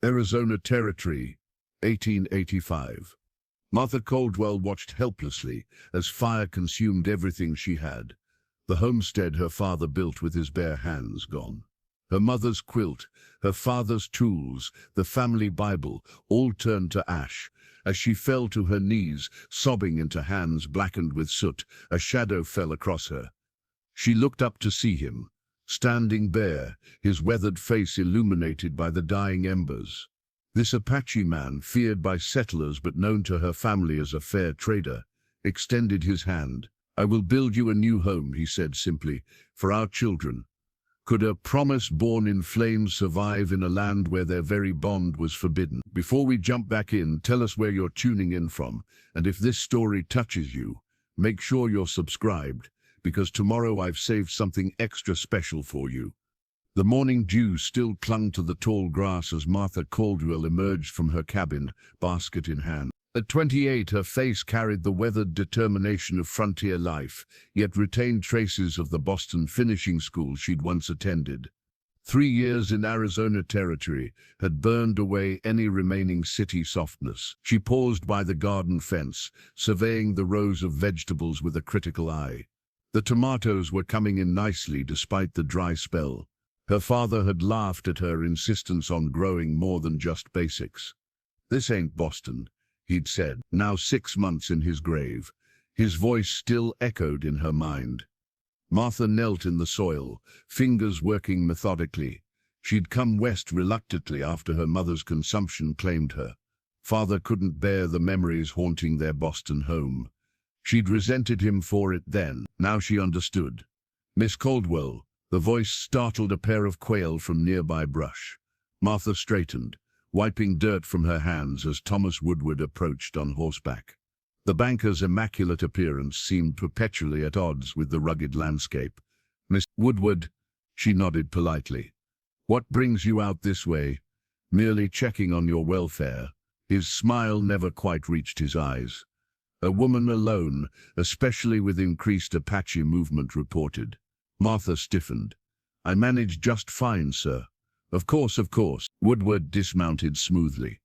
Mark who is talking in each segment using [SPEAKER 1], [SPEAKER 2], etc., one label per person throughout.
[SPEAKER 1] Arizona Territory, 1885. Martha Caldwell watched helplessly as fire consumed everything she had. The homestead her father built with his bare hands gone. Her mother's quilt, her father's tools, the family Bible, all turned to ash. As she fell to her knees, sobbing into hands blackened with soot, a shadow fell across her. She looked up to see him, standing bare, his weathered face illuminated by the dying embers. This Apache man, feared by settlers but known to her family as a fair trader, extended his hand. "I will build you a new home," he said simply, "for our children." Could a promise born in flames survive in a land where their very bond was forbidden? Before we jump back in, tell us where you're tuning in from, and if this story touches you, make sure you're subscribed, because tomorrow I've saved something extra special for you. The morning dew still clung to the tall grass as Martha Caldwell emerged from her cabin, basket in hand. At 28, her face carried the weathered determination of frontier life, yet retained traces of the Boston finishing school she'd once attended. 3 years in Arizona Territory had burned away any remaining city softness. She paused by the garden fence, surveying the rows of vegetables with a critical eye. The tomatoes were coming in nicely despite the dry spell. Her father had laughed at her insistence on growing more than just basics. "This ain't Boston," he'd said, now 6 months in his grave. His voice still echoed in her mind. Martha knelt in the soil, fingers working methodically. She'd come west reluctantly after her mother's consumption claimed her. Father couldn't bear the memories haunting their Boston home. She'd resented him for it then. Now she understood. "Miss Caldwell," the voice startled a pair of quail from nearby brush. Martha straightened, wiping dirt from her hands as Thomas Woodward approached on horseback. The banker's immaculate appearance seemed perpetually at odds with the rugged landscape. "Miss Woodward," she nodded politely. "What brings you out this way?" "Merely checking on your welfare." His smile never quite reached his eyes. "A woman alone, especially with increased Apache movement reported." Martha stiffened. "I manage just fine, sir." Of course. Woodward dismounted smoothly.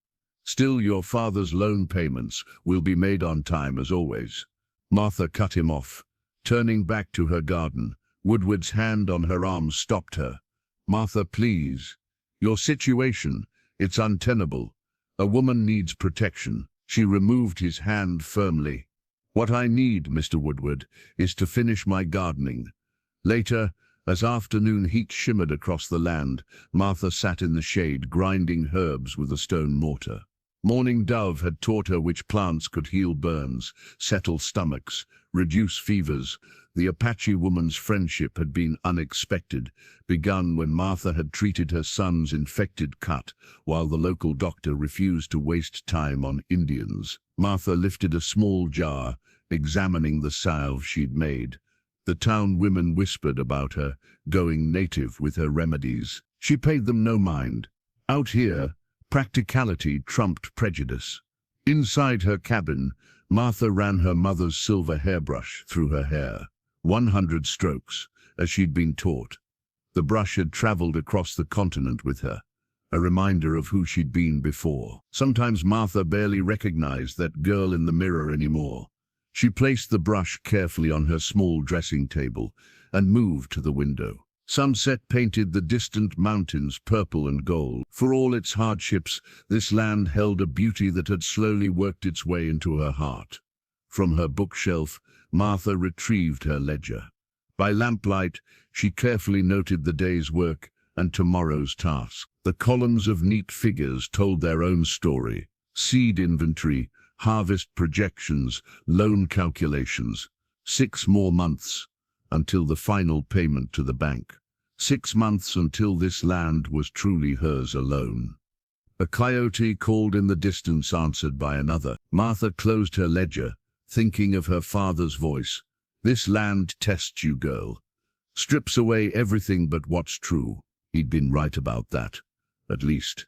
[SPEAKER 1] "Still, your father's loan payments will be made on time as always." Martha cut him off. Turning back to her garden, Woodward's hand on her arm stopped her. "Martha, please. Your situation, it's untenable. A woman needs protection." She removed his hand firmly. "What I need, Mr. Woodward, is to finish my gardening." Later, as afternoon heat shimmered across the land, Martha sat in the shade grinding herbs with a stone mortar. Morning Dove had taught her which plants could heal burns, settle stomachs, reduce fevers. The Apache woman's friendship had been unexpected, begun when Martha had treated her son's infected cut, while the local doctor refused to waste time on Indians. Martha lifted a small jar, examining the salve she'd made. The town women whispered about her, going native with her remedies. She paid them no mind. Out here, practicality trumped prejudice. Inside her cabin, Martha ran her mother's silver hairbrush through her hair. 100 strokes, as she'd been taught. The brush had traveled across the continent with her, a reminder of who she'd been before. Sometimes Martha barely recognized that girl in the mirror anymore. She placed the brush carefully on her small dressing table and moved to the window. Sunset painted the distant mountains purple and gold. For all its hardships, this land held a beauty that had slowly worked its way into her heart. From her bookshelf, Martha retrieved her ledger. By lamplight, she carefully noted the day's work and tomorrow's task. The columns of neat figures told their own story. Seed inventory, harvest projections, loan calculations. 6 more months until the final payment to the bank. 6 months until this land was truly hers alone. A coyote called in the distance, answered by another. Martha closed her ledger, thinking of her father's voice. "This land tests you, girl. Strips away everything but what's true." He'd been right about that, at least.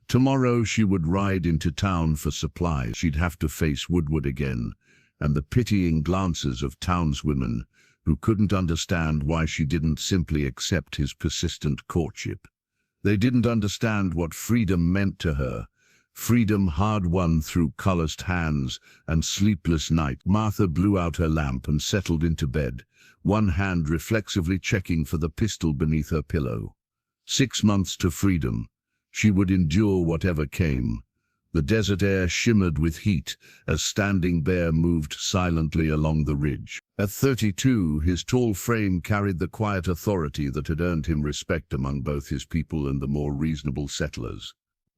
[SPEAKER 1] Tomorrow she would ride into town for supplies. She'd have to face Woodward again, and the pitying glances of townswomen who couldn't understand why she didn't simply accept his persistent courtship. They didn't understand what freedom meant to her. Freedom hard-won through calloused hands and sleepless nights. Martha blew out her lamp and settled into bed, one hand reflexively checking for the pistol beneath her pillow. 6 months to freedom. She would endure whatever came. The desert air shimmered with heat as Standing Bear moved silently along the ridge. At 32, his tall frame carried the quiet authority that had earned him respect among both his people and the more reasonable settlers.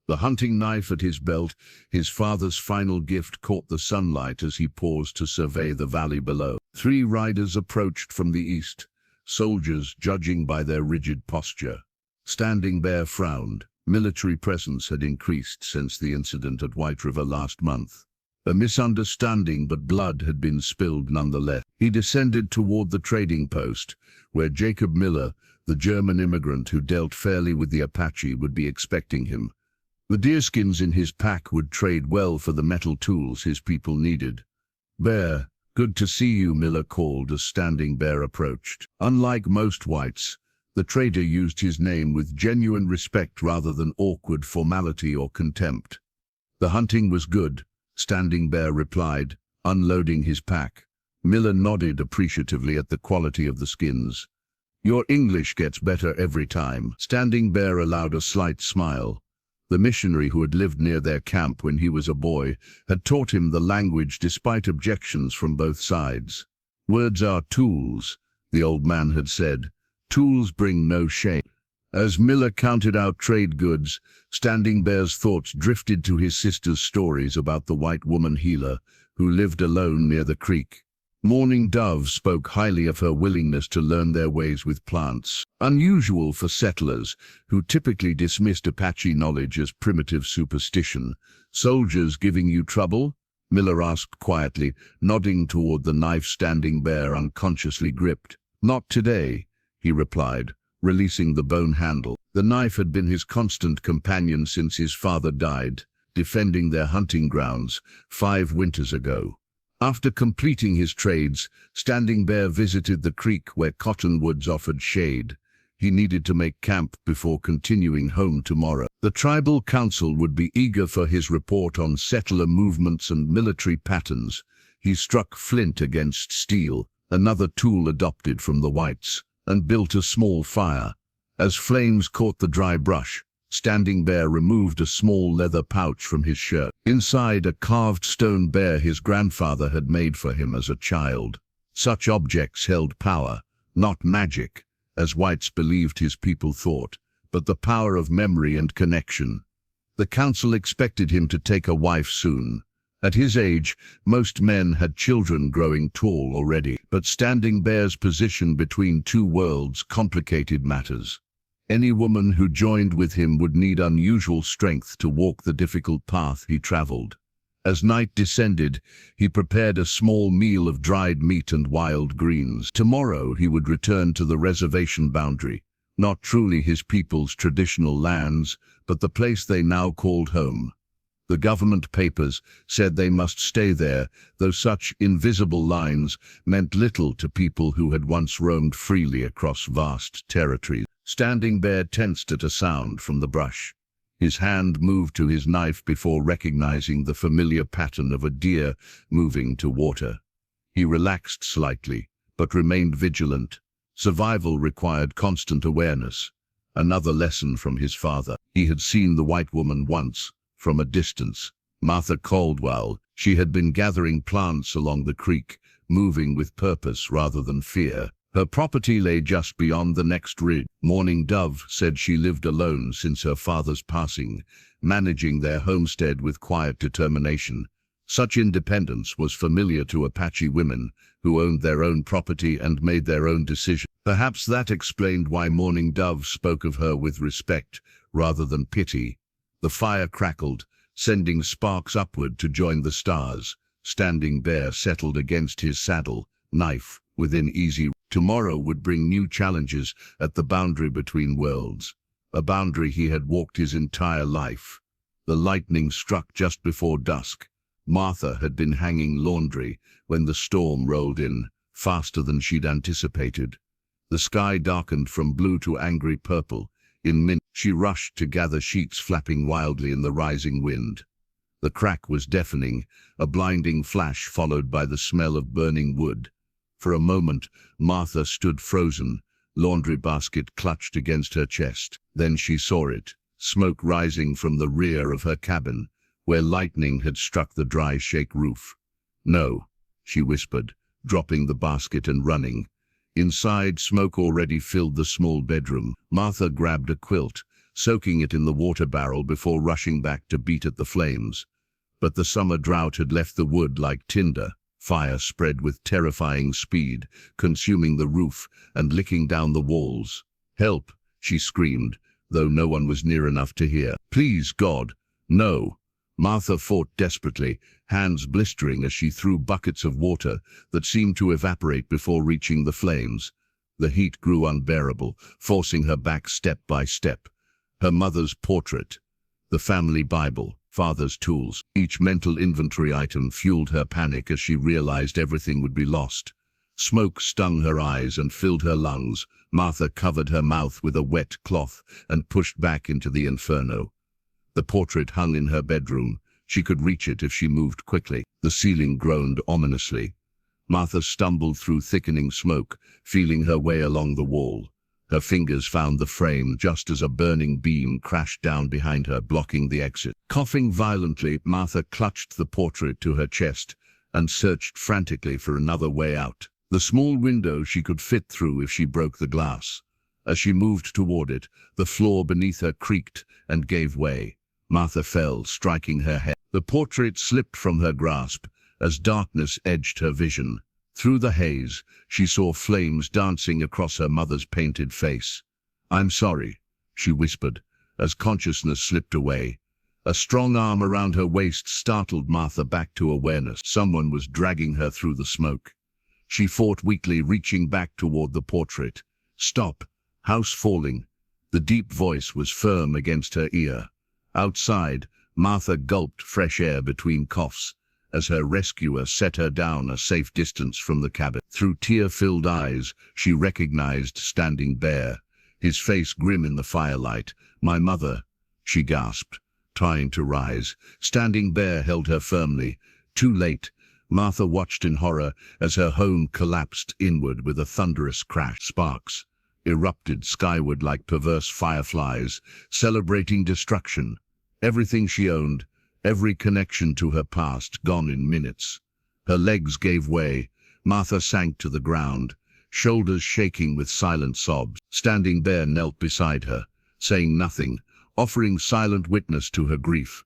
[SPEAKER 1] The hunting knife at his belt, his father's final gift, caught the sunlight as he paused to survey the valley below. 3 riders approached from the east, soldiers judging by their rigid posture. Standing Bear frowned. Military presence had increased since the incident at White River last month. A misunderstanding, but blood had been spilled nonetheless. He descended toward the trading post, where Jacob Miller, the German immigrant who dealt fairly with the Apache, would be expecting him. The deerskins in his pack would trade well for the metal tools his people needed. "Bear, good to see you," Miller called as Standing Bear approached. Unlike most whites, the trader used his name with genuine respect rather than awkward formality or contempt. "The hunting was good," Standing Bear replied, unloading his pack. Miller nodded appreciatively at the quality of the skins. "Your English gets better every time." Standing Bear allowed a slight smile. The missionary who had lived near their camp when he was a boy had taught him the language despite objections from both sides. "Words are tools," the old man had said. "Tools bring no shame." As Miller counted out trade goods, Standing Bear's thoughts drifted to his sister's stories about the white woman healer who lived alone near the creek. Mourning Dove spoke highly of her willingness to learn their ways with plants, unusual for settlers who typically dismissed Apache knowledge as primitive superstition. "Soldiers giving you trouble?" Miller asked quietly, nodding toward the knife Standing Bear unconsciously gripped. "Not today," he replied, releasing the bone handle. The knife had been his constant companion since his father died, defending their hunting grounds 5 winters ago. After completing his trades, Standing Bear visited the creek where cottonwoods offered shade. He needed to make camp before continuing home tomorrow. The tribal council would be eager for his report on settler movements and military patterns. He struck flint against steel, another tool adopted from the whites, and built a small fire. As flames caught the dry brush, Standing Bear removed a small leather pouch from his shirt. Inside, a carved stone bear his grandfather had made for him as a child. Such objects held power, not magic, as whites believed his people thought, but the power of memory and connection. The council expected him to take a wife soon. At his age, most men had children growing tall already, but Standing Bear's position between 2 worlds complicated matters. Any woman who joined with him would need unusual strength to walk the difficult path he traveled. As night descended, he prepared a small meal of dried meat and wild greens. Tomorrow he would return to the reservation boundary, not truly his people's traditional lands, but the place they now called home. The government papers said they must stay there, though such invisible lines meant little to people who had once roamed freely across vast territories. Standing Bear tensed at a sound from the brush. His hand moved to his knife before recognizing the familiar pattern of a deer moving to water. He relaxed slightly, but remained vigilant. Survival required constant awareness. Another lesson from his father. He had seen the white woman once, from a distance. Martha Caldwell. She had been gathering plants along the creek, moving with purpose rather than fear. Her property lay just beyond the next ridge. Mourning Dove said she lived alone since her father's passing, managing their homestead with quiet determination. Such independence was familiar to Apache women, who owned their own property and made their own decisions. Perhaps that explained why Mourning Dove spoke of her with respect rather than pity. The fire crackled, sending sparks upward to join the stars. Standing Bear settled against his saddle, knife within easy. Tomorrow would bring new challenges at the boundary between worlds, a boundary he had walked his entire life. The lightning struck just before dusk. Martha had been hanging laundry when the storm rolled in, faster than she'd anticipated. The sky darkened from blue to angry purple, She rushed to gather sheets flapping wildly in the rising wind. The crack was deafening, a blinding flash followed by the smell of burning wood. For a moment, Martha stood frozen, laundry basket clutched against her chest. Then she saw it, smoke rising from the rear of her cabin, where lightning had struck the dry shake roof. "No," she whispered, dropping the basket and running. Inside, smoke already filled the small bedroom. Martha grabbed a quilt, soaking it in the water barrel before rushing back to beat at the flames. But the summer drought had left the wood like tinder. Fire spread with terrifying speed, consuming the roof and licking down the walls. "Help!" she screamed, though no one was near enough to hear. "Please, God, no!" Martha fought desperately, hands blistering as she threw buckets of water that seemed to evaporate before reaching the flames. The heat grew unbearable, forcing her back step by step. Her mother's portrait, the family Bible, father's tools, each mental inventory item fueled her panic as she realized everything would be lost. Smoke stung her eyes and filled her lungs. Martha covered her mouth with a wet cloth and pushed back into the inferno. The portrait hung in her bedroom. She could reach it if she moved quickly. The ceiling groaned ominously. Martha stumbled through thickening smoke, feeling her way along the wall. Her fingers found the frame just as a burning beam crashed down behind her, blocking the exit. Coughing violently, Martha clutched the portrait to her chest and searched frantically for another way out. The small window she could fit through if she broke the glass. As she moved toward it, the floor beneath her creaked and gave way. Martha fell, striking her head. The portrait slipped from her grasp as darkness edged her vision. Through the haze, she saw flames dancing across her mother's painted face. "I'm sorry," she whispered, as consciousness slipped away. A strong arm around her waist startled Martha back to awareness. Someone was dragging her through the smoke. She fought weakly, reaching back toward the portrait. "Stop! House falling!" The deep voice was firm against her ear. Outside, Martha gulped fresh air between coughs as her rescuer set her down a safe distance from the cabin. Through tear-filled eyes, she recognized Standing Bear, his face grim in the firelight. "My mother," she gasped, trying to rise. Standing Bear held her firmly. Too late. Martha watched in horror as her home collapsed inward with a thunderous crash. Sparks erupted skyward like perverse fireflies, celebrating destruction. Everything she owned, every connection to her past, gone in minutes. Her legs gave way. Martha sank to the ground, shoulders shaking with silent sobs. Standing Bear knelt beside her, saying nothing, offering silent witness to her grief.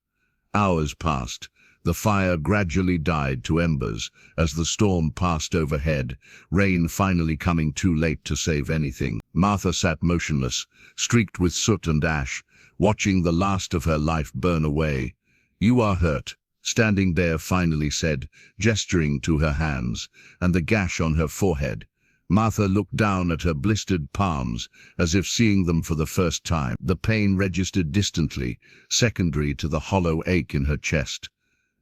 [SPEAKER 1] Hours passed. The fire gradually died to embers as the storm passed overhead, rain finally coming too late to save anything. Martha sat motionless, streaked with soot and ash, watching the last of her life burn away. "You are hurt," Standing Bear finally said, gesturing to her hands and the gash on her forehead. Martha looked down at her blistered palms, as if seeing them for the first time. The pain registered distantly, secondary to the hollow ache in her chest.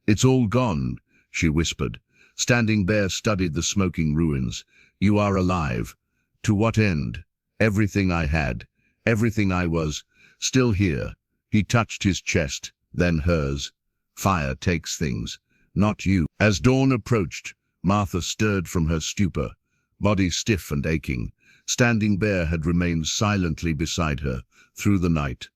[SPEAKER 1] "It's all gone," she whispered. Standing Bear studied the smoking ruins. "You are alive. To what end? Everything I had, everything I was, still here." He touched his chest, then hers. "Fire takes things, not you." As dawn approached, Martha stirred from her stupor, body stiff and aching. Standing Bear had remained silently beside her through the night.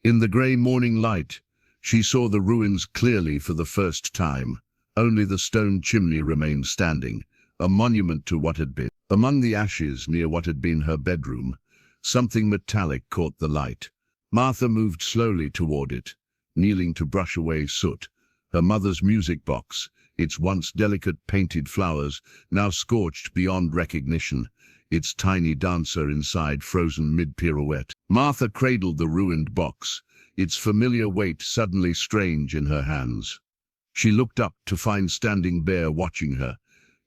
[SPEAKER 1] In the grey morning light, she saw the ruins clearly for the first time. Only the stone chimney remained standing, a monument to what had been. Among the ashes near what had been her bedroom, something metallic caught the light. Martha moved slowly toward it, kneeling to brush away soot. Her mother's music box, its once delicate painted flowers, now scorched beyond recognition, its tiny dancer inside frozen mid-pirouette. Martha cradled the ruined box, its familiar weight suddenly strange in her hands. She looked up to find Standing Bear watching her,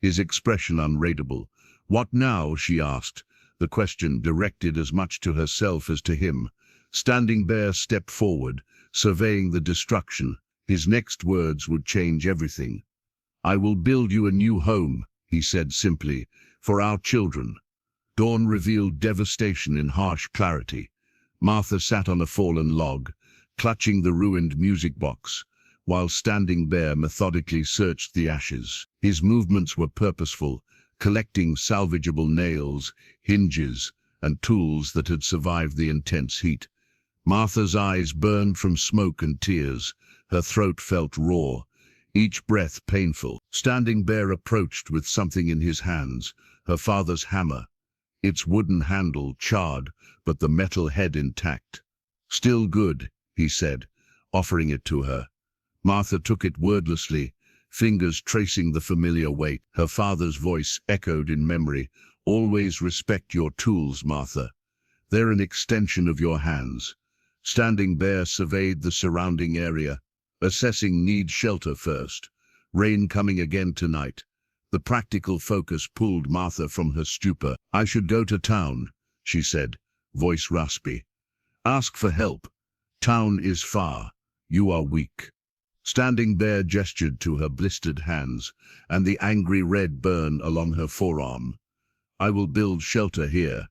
[SPEAKER 1] his expression unreadable. "What now?" she asked, the question directed as much to herself as to him. Standing Bear stepped forward, surveying the destruction. His next words would change everything. "I will build you a new home," he said simply, "for our children." Dawn revealed devastation in harsh clarity. Martha sat on a fallen log, clutching the ruined music box, while Standing Bear methodically searched the ashes. His movements were purposeful, collecting salvageable nails, hinges, and tools that had survived the intense heat. Martha's eyes burned from smoke and tears. Her throat felt raw, each breath painful. Standing Bear approached with something in his hands, her father's hammer. Its wooden handle charred, but the metal head intact. "Still good," he said, offering it to her. Martha took it wordlessly, fingers tracing the familiar weight. Her father's voice echoed in memory. "Always respect your tools, Martha. They're an extension of your hands." Standing Bear surveyed the surrounding area, assessing need shelter first. Rain coming again tonight. The practical focus pulled Martha from her stupor. "I should go to town," she said, voice raspy. "Ask for help. Town is far. You are weak." Standing Bear gestured to her blistered hands, and the angry red burn along her forearm. "I will build shelter here."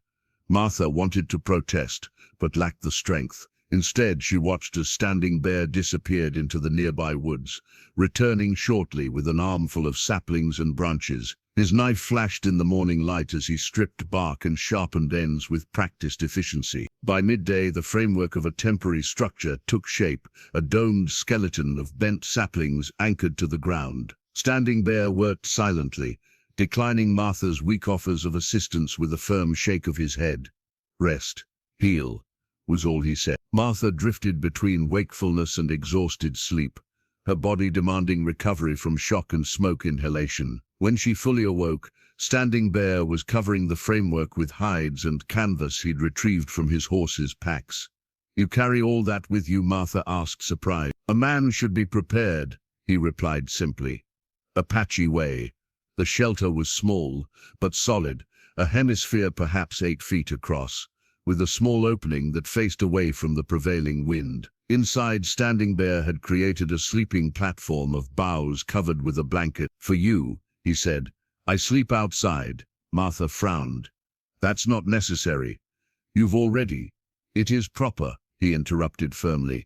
[SPEAKER 1] Martha wanted to protest, but lacked the strength. Instead, she watched as Standing Bear disappeared into the nearby woods, returning shortly with an armful of saplings and branches. His knife flashed in the morning light as he stripped bark and sharpened ends with practiced efficiency. By midday, the framework of a temporary structure took shape, a domed skeleton of bent saplings anchored to the ground. Standing Bear worked silently, declining Martha's weak offers of assistance with a firm shake of his head. "Rest, heal," was all he said. Martha drifted between wakefulness and exhausted sleep, her body demanding recovery from shock and smoke inhalation. When she fully awoke, Standing Bear was covering the framework with hides and canvas he'd retrieved from his horse's packs. "You carry all that with you?" Martha asked, surprised. "A man should be prepared," he replied simply. "Apache way." The shelter was small, but solid, a hemisphere perhaps 8 feet across, with a small opening that faced away from the prevailing wind. Inside, Standing Bear had created a sleeping platform of boughs covered with a blanket. "For you," he said. "I sleep outside." Martha frowned. "That's not necessary. You've already—" "It is proper," he interrupted firmly.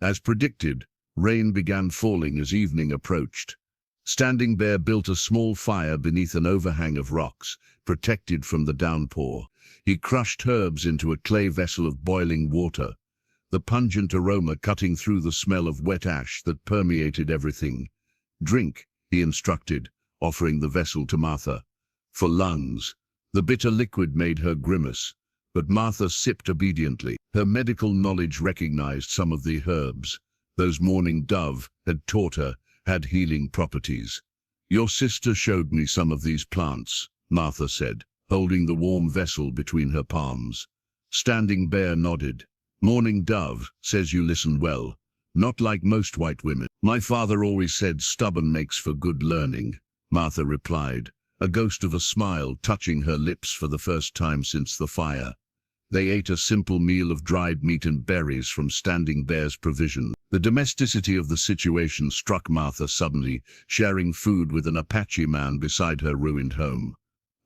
[SPEAKER 1] As predicted, rain began falling as evening approached. Standing Bear built a small fire beneath an overhang of rocks, protected from the downpour. He crushed herbs into a clay vessel of boiling water, the pungent aroma cutting through the smell of wet ash that permeated everything. "Drink," he instructed, offering the vessel to Martha. "For lungs." The bitter liquid made her grimace, but Martha sipped obediently. Her medical knowledge recognized some of the herbs. Those Morning Dove had taught her had healing properties. "Your sister showed me some of these plants," Martha said, holding the warm vessel between her palms. Standing Bear nodded. "Morning Dove says you listen well, not like most white women." "My father always said stubborn makes for good learning," Martha replied, a ghost of a smile touching her lips for the first time since the fire. They ate a simple meal of dried meat and berries from Standing Bear's provision. The domesticity of the situation struck Martha suddenly, sharing food with an Apache man beside her ruined home.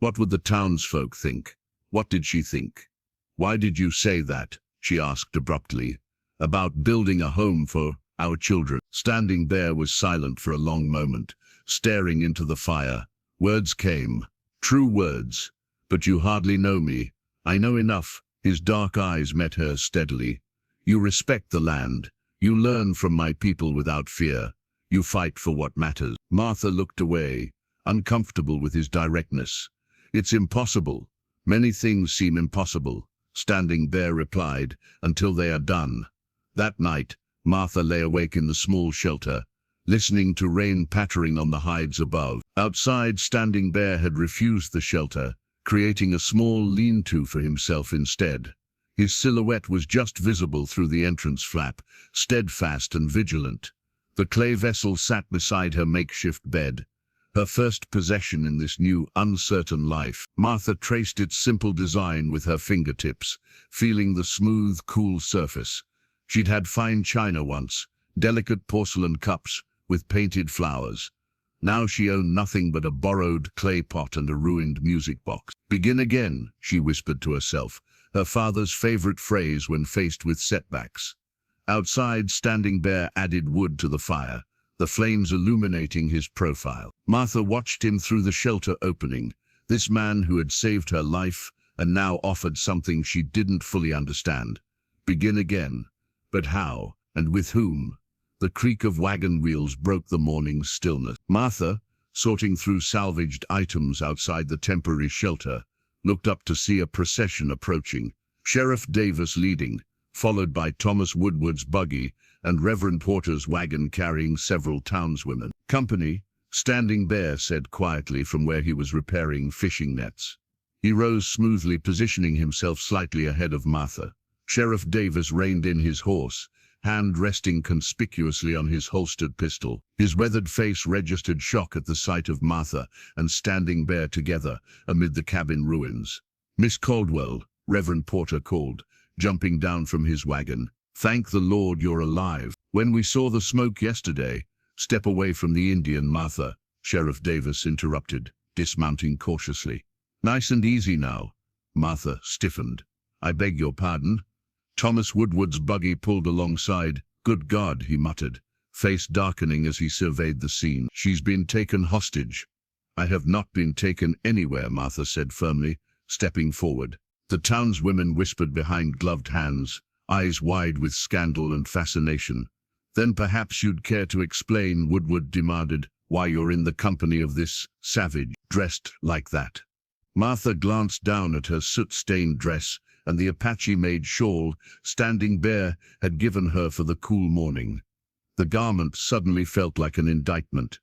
[SPEAKER 1] What would the townsfolk think? What did she think? "Why did you say that?" she asked abruptly. "About building a home for our children." Standing Bear was silent for a long moment, staring into the fire. Words came, true words. "But you hardly know me." "I know enough." His dark eyes met hers steadily. "You respect the land. You learn from my people without fear. You fight for what matters." Martha looked away, uncomfortable with his directness. "It's impossible. Many things seem impossible," Standing Bear replied, "until they are done." That night, Martha lay awake in the small shelter, listening to rain pattering on the hides above. Outside, Standing Bear had refused the shelter, creating a small lean-to for himself instead. His silhouette was just visible through the entrance flap, steadfast and vigilant. The clay vessel sat beside her makeshift bed, her first possession in this new, uncertain life. Martha traced its simple design with her fingertips, feeling the smooth, cool surface. She'd had fine china once, delicate porcelain cups with painted flowers. Now she owned nothing but a borrowed clay pot and a ruined music box. "Begin again," she whispered to herself, her father's favorite phrase when faced with setbacks. Outside, Standing Bear added wood to the fire, the flames illuminating his profile. Martha watched him through the shelter opening, this man who had saved her life and now offered something she didn't fully understand. Begin again. But how, and with whom? The creak of wagon wheels broke the morning's stillness. Martha, sorting through salvaged items outside the temporary shelter, looked up to see a procession approaching, Sheriff Davis leading, followed by Thomas Woodward's buggy and Reverend Porter's wagon carrying several townswomen. Company, Standing Bear said quietly from where he was repairing fishing nets. He rose smoothly, positioning himself slightly ahead of Martha. Sheriff Davis reined in his horse, hand resting conspicuously on his holstered pistol. His weathered face registered shock at the sight of Martha and Standing Bear together amid the cabin ruins. "Miss Caldwell," Reverend Porter called, jumping down from his wagon. "Thank the Lord you're alive. When we saw the smoke yesterday—" "Step away from the Indian, Martha," Sheriff Davis interrupted, dismounting cautiously. "Nice and easy now." Martha stiffened. "I beg your pardon?" Thomas Woodward's buggy pulled alongside. "Good God," he muttered, face darkening as he surveyed the scene. "She's been taken hostage." "I have not been taken anywhere," Martha said firmly, stepping forward. The townswomen whispered behind gloved hands, eyes wide with scandal and fascination. "Then perhaps you'd care to explain," Woodward demanded, "why you're in the company of this savage, dressed like that." Martha glanced down at her soot-stained dress and the Apache-made shawl Standing Bear had given her for the cool morning. The garment suddenly felt like an indictment.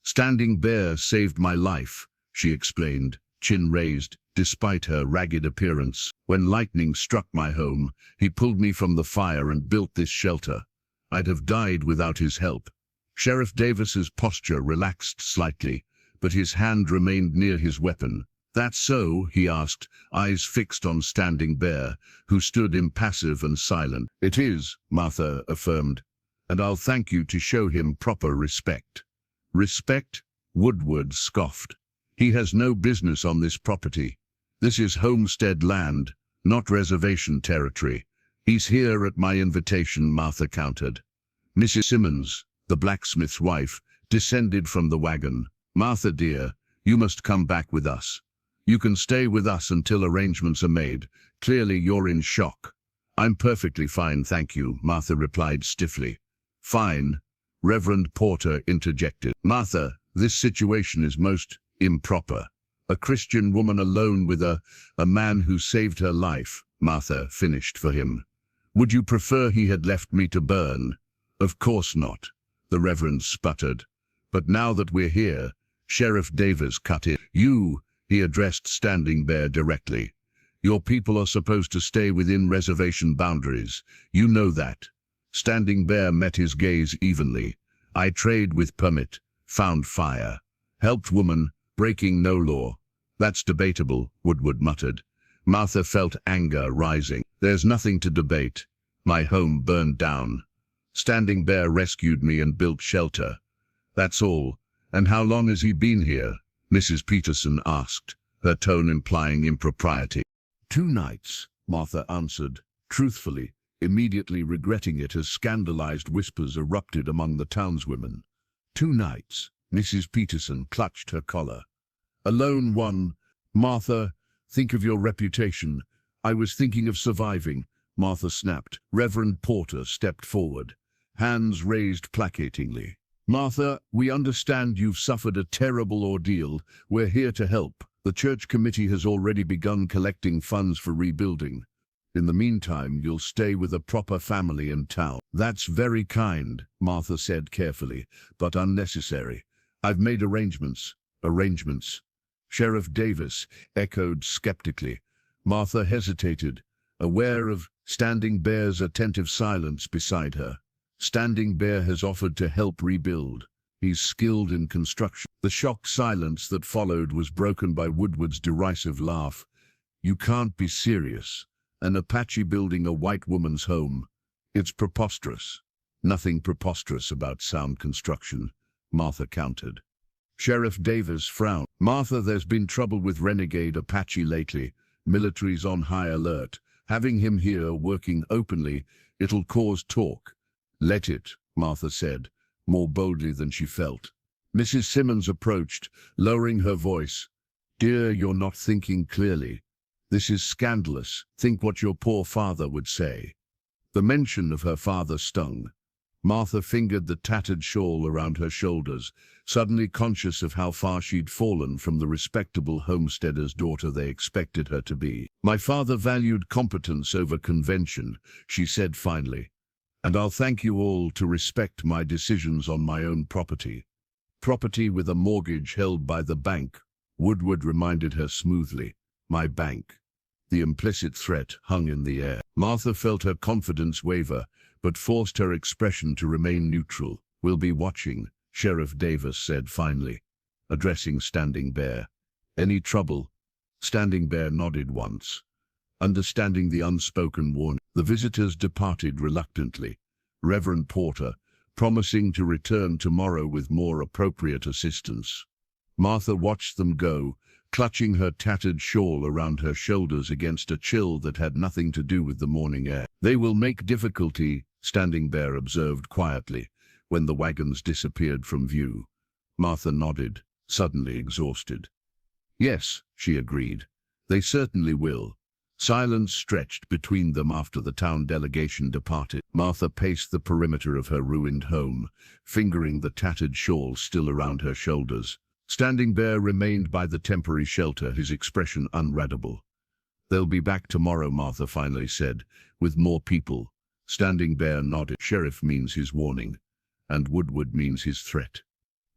[SPEAKER 1] "Standing Bear saved my life," she explained, chin raised, despite her ragged appearance. "When lightning struck my home, he pulled me from the fire and built this shelter. I'd have died without his help." Sheriff Davis's posture relaxed slightly, but his hand remained near his weapon. "That's so?" he asked, eyes fixed on Standing Bear, who stood impassive and silent. "It is," Martha affirmed, "and I'll thank you to show him proper respect." "Respect?" Woodward scoffed. "He has no business on this property. This is homestead land, not reservation territory. He's here at my invitation," Martha countered. Mrs. Simmons, the blacksmith's wife, descended from the wagon. "Martha dear, you must come back with us. You can stay with us until arrangements are made. Clearly you're in shock." "I'm perfectly fine, thank you," Martha replied stiffly. "Fine," Reverend Porter interjected. "Martha, this situation is most improper. A Christian woman alone with a man who saved her life," Martha finished for him. "Would you prefer he had left me to burn?" "Of course not," the Reverend sputtered. "But now that we're here," Sheriff Davis cut in. "You," he addressed Standing Bear directly. "Your people are supposed to stay within reservation boundaries. You know that." Standing Bear met his gaze evenly. "I trade with permit, found fire, helped woman, breaking no law." "That's debatable," Woodward muttered. Martha felt anger rising. "There's nothing to debate. My home burned down. Standing Bear rescued me and built shelter. That's all. And how long has he been here?" Mrs. Peterson asked, her tone implying impropriety. "2 nights, Martha answered, truthfully, immediately regretting it as scandalized whispers erupted among the townswomen. 2 nights, Mrs. Peterson clutched her collar. "Alone one, Martha, think of your reputation." "I was thinking of surviving," Martha snapped. Reverend Porter stepped forward, hands raised placatingly. "Martha, we understand you've suffered a terrible ordeal. We're here to help. The church committee has already begun collecting funds for rebuilding. In the meantime, you'll stay with a proper family in town." "That's very kind," Martha said carefully, "but unnecessary. I've made arrangements." "Arrangements?" Sheriff Davis echoed skeptically. Martha hesitated, aware of Standing Bear's attentive silence beside her. "Standing Bear has offered to help rebuild. He's skilled in construction." The shocked silence that followed was broken by Woodward's derisive laugh. "You can't be serious. An Apache building a white woman's home. It's preposterous." "Nothing preposterous about sound construction," Martha countered. Sheriff Davis frowned. "Martha, there's been trouble with renegade Apache lately. Military's on high alert. Having him here working openly, it'll cause talk. Let it, Martha said, more boldly than she felt. Mrs. Simmons approached, lowering her voice. Dear, you're not thinking clearly. This is scandalous. Think what your poor father would say. The mention of her father stung. Martha fingered the tattered shawl around her shoulders, suddenly conscious of how far she'd fallen from the respectable homesteader's daughter they expected her to be. My father valued competence over convention, she said finally, and I'll thank you all to respect my decisions on my own property. Property with a mortgage held by the bank, Woodward reminded her smoothly. My bank. The implicit threat hung in the air. Martha felt her confidence waver, but forced her expression to remain neutral. We'll be watching, Sheriff Davis said finally, addressing Standing Bear. Any trouble? Standing Bear nodded once, understanding the unspoken warning. The visitors departed reluctantly, Reverend Porter promising to return tomorrow with more appropriate assistance. Martha watched them go, clutching her tattered shawl around her shoulders against a chill that had nothing to do with the morning air. They will make difficulty, Standing Bear observed quietly, when the wagons disappeared from view. Martha nodded, suddenly exhausted. Yes, she agreed. They certainly will. Silence stretched between them after the town delegation departed. Martha paced the perimeter of her ruined home, fingering the tattered shawl still around her shoulders. Standing Bear remained by the temporary shelter, his expression unreadable. They'll be back tomorrow, Martha finally said, with more people. Standing Bear nodded. Sheriff means his warning, and Woodward means his threat.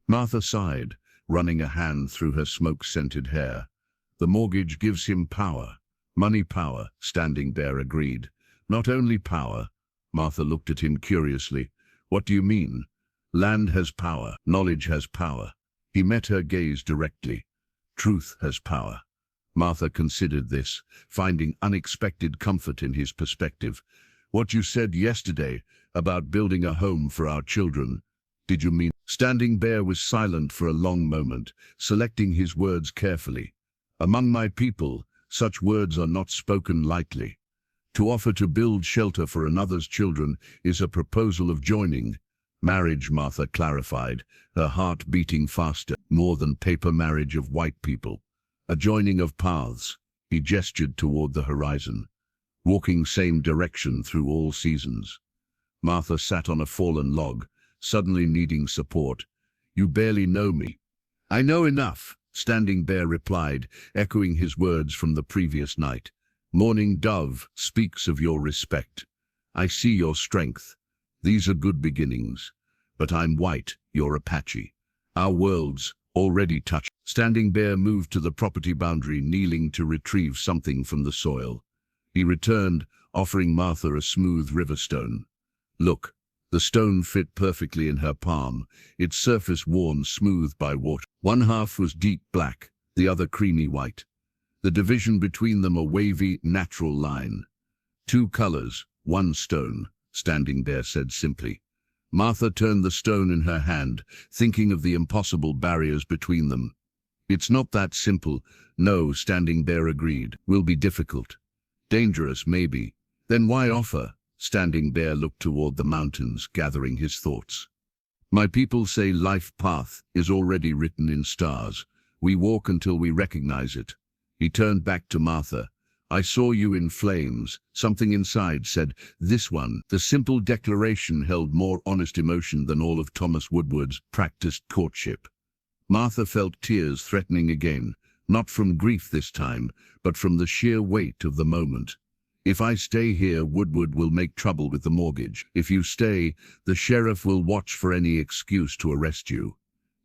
[SPEAKER 1] Martha sighed, running a hand through her smoke-scented hair. The mortgage gives him power. Money power, Standing Bear agreed. Not only power. Martha looked at him curiously. What do you mean? Land has power. Knowledge has power. He met her gaze directly. Truth has power. Martha considered this, finding unexpected comfort in his perspective. What you said yesterday about building a home for our children, did you mean? Standing Bear was silent for a long moment, selecting his words carefully. Among my people, such words are not spoken lightly. To offer to build shelter for another's children is a proposal of joining. Marriage, Martha clarified, her heart beating faster. More than paper marriage of white people. A joining of paths. He gestured toward the horizon. Walking same direction through all seasons. Martha sat on a fallen log, suddenly needing support. You barely know me. I know enough, Standing Bear replied, echoing his words from the previous night. Morning Dove speaks of your respect. I see your strength. These are good beginnings. But I'm white, you're Apache. Our worlds already touch. Standing Bear moved to the property boundary, kneeling to retrieve something from the soil. He returned, offering Martha a smooth river stone. Look, the stone fit perfectly in her palm, its surface worn smooth by water. One half was deep black, the other creamy white. The division between them a wavy, natural line. Two colors, one stone, Standing Bear said simply. Martha turned the stone in her hand, thinking of the impossible barriers between them. It's not that simple. No, Standing Bear agreed. Will be difficult. Dangerous, maybe. Then why offer? Standing Bear looked toward the mountains, gathering his thoughts. My people say life path is already written in stars. We walk until we recognize it. He turned back to Martha. I saw you in flames. Something inside said, this one. The simple declaration held more honest emotion than all of Thomas Woodward's practiced courtship. Martha felt tears threatening again, not from grief this time, but from the sheer weight of the moment. If I stay here, Woodward will make trouble with the mortgage. If you stay, the sheriff will watch for any excuse to arrest you.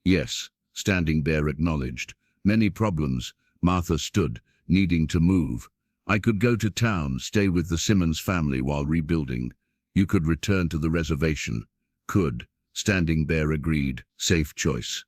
[SPEAKER 1] Yes, Standing Bear acknowledged. Many problems. Martha stood, needing to move. I could go to town, stay with the Simmons family while rebuilding. You could return to the reservation. Could. Standing Bear agreed. Safe choice.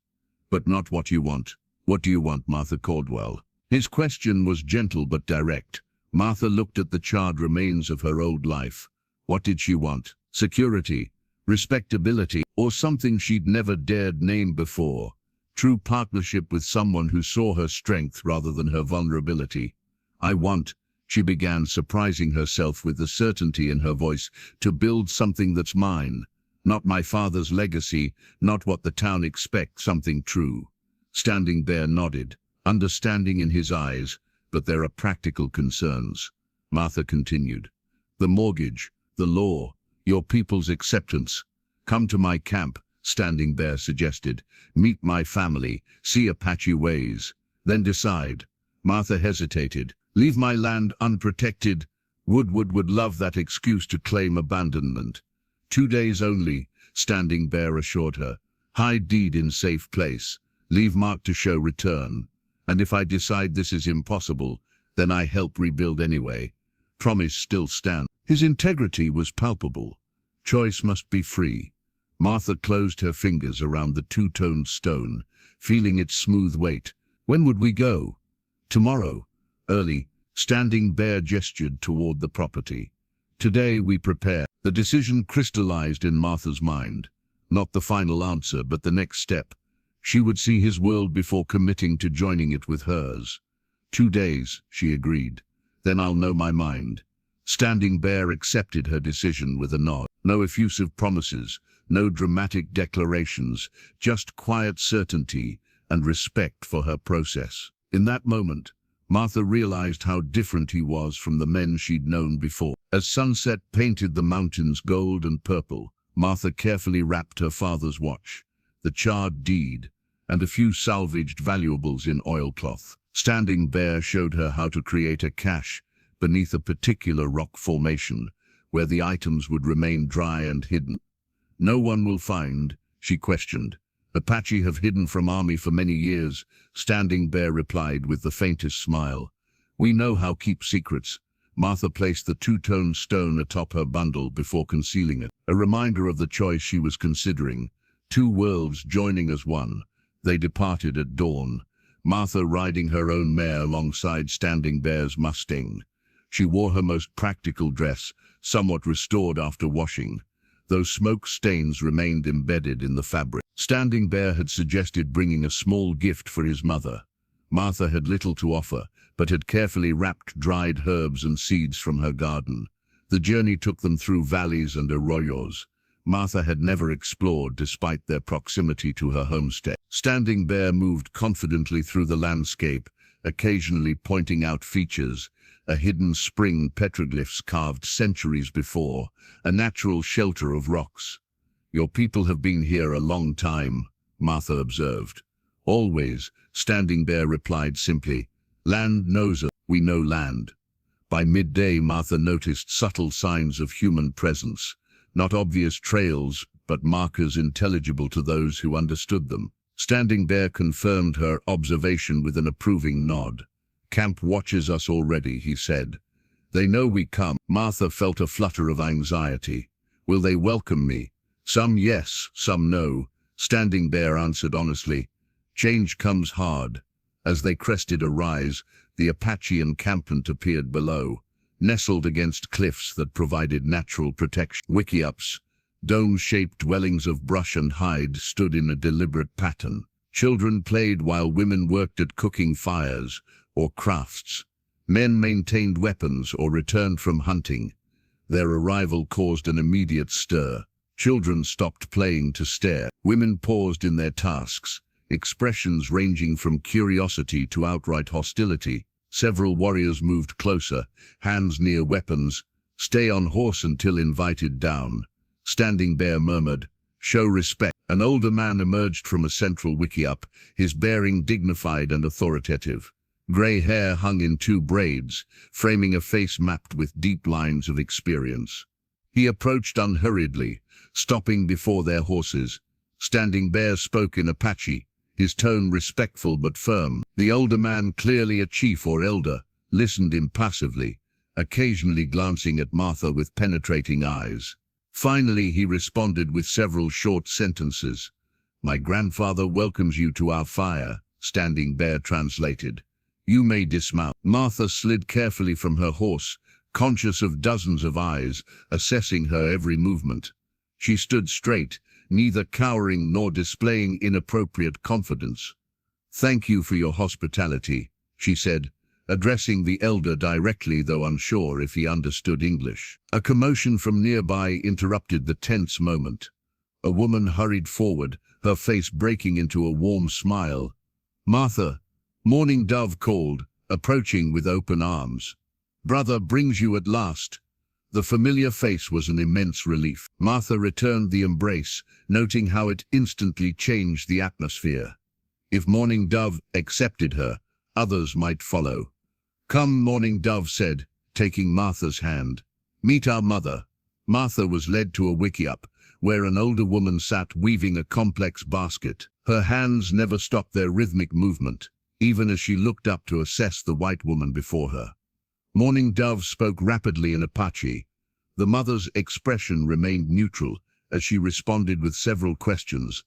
[SPEAKER 1] But not what you want. What do you want, Martha Caldwell? His question was gentle but direct. Martha looked at the charred remains of her old life. What did she want? Security, respectability, or something she'd never dared name before? True partnership with someone who saw her strength rather than her vulnerability. I want, She began surprising herself with the certainty in her voice. To build something that's mine. Not my father's legacy, not what the town expects, something true. Standing Bear nodded, understanding in his eyes, but there are practical concerns. Martha continued. The mortgage, the law, your people's acceptance. Come to my camp, Standing Bear suggested. Meet my family, see Apache ways, then decide. Martha hesitated. Leave my land unprotected. Would love that excuse to claim abandonment. 2 days only, Standing Bear assured her. Hide deed in safe place. Leave mark to show return. And if I decide this is impossible, then I help rebuild anyway. Promise still stand. His integrity was palpable. Choice must be free. Martha closed her fingers around the two-toned stone, feeling its smooth weight. When would we go? Tomorrow. Early. Standing Bear gestured toward the property. Today we prepare. The decision crystallized in Martha's mind. Not the final answer, but the next step. She would see his world before committing to joining it with hers. 2 days, she agreed. Then I'll know my mind. Standing Bear accepted her decision with a nod. No effusive promises, no dramatic declarations, just quiet certainty and respect for her process. In that moment, Martha realized how different he was from the men she'd known before. As sunset painted the mountains gold and purple, Martha carefully wrapped her father's watch, the charred deed, and a few salvaged valuables in oilcloth. Standing Bear showed her how to create a cache beneath a particular rock formation, where the items would remain dry and hidden. No one will find, she questioned. Apache have hidden from army for many years, Standing Bear replied with the faintest smile. We know how keep secrets. Martha placed the two-toned stone atop her bundle before concealing it, a reminder of the choice she was considering. 2 worlds joining as one. They departed at dawn, Martha riding her own mare alongside Standing Bear's Mustang. She wore her most practical dress, somewhat restored after washing, though smoke stains remained embedded in the fabric. Standing Bear had suggested bringing a small gift for his mother. Martha had little to offer, but had carefully wrapped dried herbs and seeds from her garden. The journey took them through valleys and arroyos Martha had never explored despite their proximity to her homestead. Standing Bear moved confidently through the landscape, occasionally pointing out features, a hidden spring, petroglyphs carved centuries before, a natural shelter of rocks. Your people have been here a long time, Martha observed. Always, Standing Bear replied simply. Land knows us, we know land. By midday, Martha noticed subtle signs of human presence. Not obvious trails, but markers intelligible to those who understood them. Standing Bear confirmed her observation with an approving nod. Camp watches us already, he said. They know we come. Martha felt a flutter of anxiety. Will they welcome me? Some yes, some no. Standing Bear answered honestly. Change comes hard. As they crested a rise, the Apache encampment appeared below, nestled against cliffs that provided natural protection. Wickiups, dome-shaped dwellings of brush and hide, stood in a deliberate pattern. Children played while women worked at cooking fires or crafts. Men maintained weapons or returned from hunting. Their arrival caused an immediate stir. Children stopped playing to stare. Women paused in their tasks, expressions ranging from curiosity to outright hostility. Several warriors moved closer, hands near weapons. Stay on horse until invited down. Standing Bear murmured, show respect. An older man emerged from a central wickiup, his bearing dignified and authoritative. Gray hair hung in 2 braids, framing a face mapped with deep lines of experience. He approached unhurriedly, stopping before their horses. Standing Bear spoke in Apache, his tone respectful but firm. The older man, clearly a chief or elder, listened impassively, occasionally glancing at Martha with penetrating eyes. Finally, he responded with several short sentences. My grandfather welcomes you to our fire, Standing Bear translated. You may dismount. Martha slid carefully from her horse, conscious of dozens of eyes, assessing her every movement. She stood straight, neither cowering nor displaying inappropriate confidence. Thank you for your hospitality, she said, addressing the elder directly though unsure if he understood English. A commotion from nearby interrupted the tense moment. A woman hurried forward, her face breaking into a warm smile. "Martha," Morning Dove called, approaching with open arms. "Brother brings you at last." The familiar face was an immense relief. Martha returned the embrace, noting how it instantly changed the atmosphere. If Morning Dove accepted her, others might follow. "Come," Morning Dove said, taking Martha's hand. "Meet our mother." Martha was led to a wickiup, where an older woman sat weaving a complex basket. Her hands never stopped their rhythmic movement, even as she looked up to assess the white woman before her. Morning Dove spoke rapidly in Apache. The mother's expression remained neutral as she responded with several questions.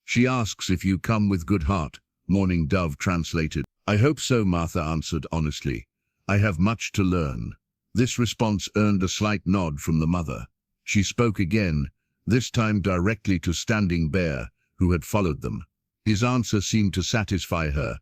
[SPEAKER 1] "She asks if you come with good heart," Morning Dove translated. "I hope so," Martha answered honestly. "I have much to learn." This response earned a slight nod from the mother. She spoke again, this time directly to Standing Bear, who had followed them. His answer seemed to satisfy her,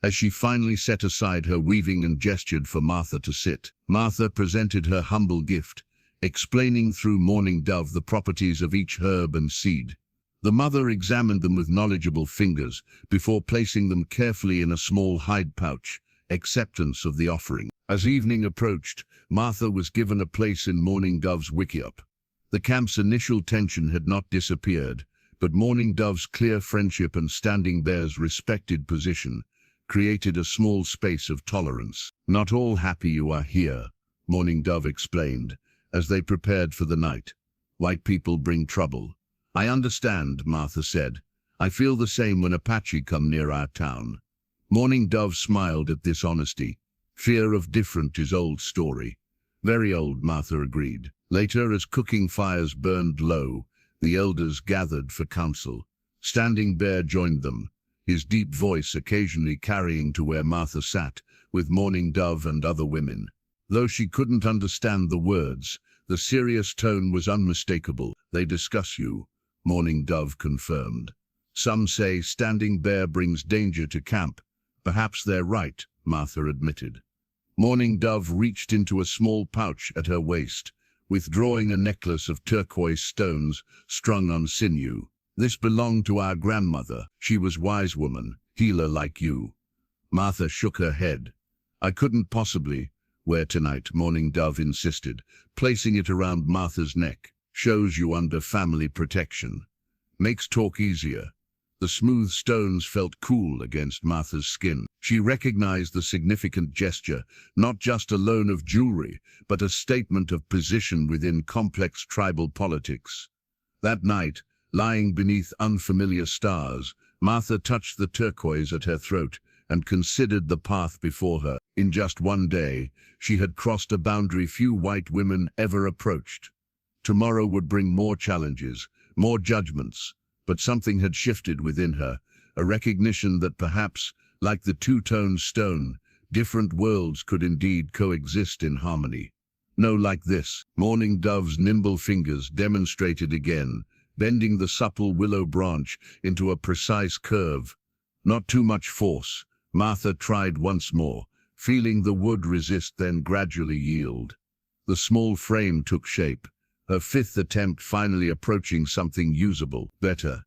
[SPEAKER 1] as she finally set aside her weaving and gestured for Martha to sit. Martha presented her humble gift, explaining through Morning Dove the properties of each herb and seed. The mother examined them with knowledgeable fingers before placing them carefully in a small hide pouch, acceptance of the offering. As evening approached, Martha was given a place in Morning Dove's wickiup. The camp's initial tension had not disappeared, but Morning Dove's clear friendship and Standing Bear's respected position created a small space of tolerance. "Not all happy you are here," Morning Dove explained, as they prepared for the night. "White people bring trouble." "I understand," Martha said. "I feel the same when Apache come near our town." Morning Dove smiled at this honesty. "Fear of different is old story." "Very old," Martha agreed. Later, as cooking fires burned low, the elders gathered for counsel. Standing Bear joined them, his deep voice occasionally carrying to where Martha sat, with Morning Dove and other women. Though she couldn't understand the words, the serious tone was unmistakable. "They discuss you," Morning Dove confirmed. "Some say Standing Bear brings danger to camp." "Perhaps they're right," Martha admitted. Morning Dove reached into a small pouch at her waist, withdrawing a necklace of turquoise stones strung on sinew. "This belonged to our grandmother. She was wise woman, healer like you." Martha shook her head. "I couldn't possibly wear tonight," Morning Dove insisted, placing it around Martha's neck. "Shows you under family protection. Makes talk easier." The smooth stones felt cool against Martha's skin. She recognized the significant gesture, not just a loan of jewelry, but a statement of position within complex tribal politics. That night, lying beneath unfamiliar stars, Martha touched the turquoise at her throat and considered the path before her. In just one day, she had crossed a boundary few white women ever approached. Tomorrow would bring more challenges, more judgments, but something had shifted within her, a recognition that perhaps, like the two-toned stone, different worlds could indeed coexist in harmony. "No, like this." Morning Dove's nimble fingers demonstrated again, bending the supple willow branch into a precise curve. Not too much force. Martha tried once more, feeling the wood resist then gradually yield. The small frame took shape, her fifth attempt finally approaching something usable. "Better."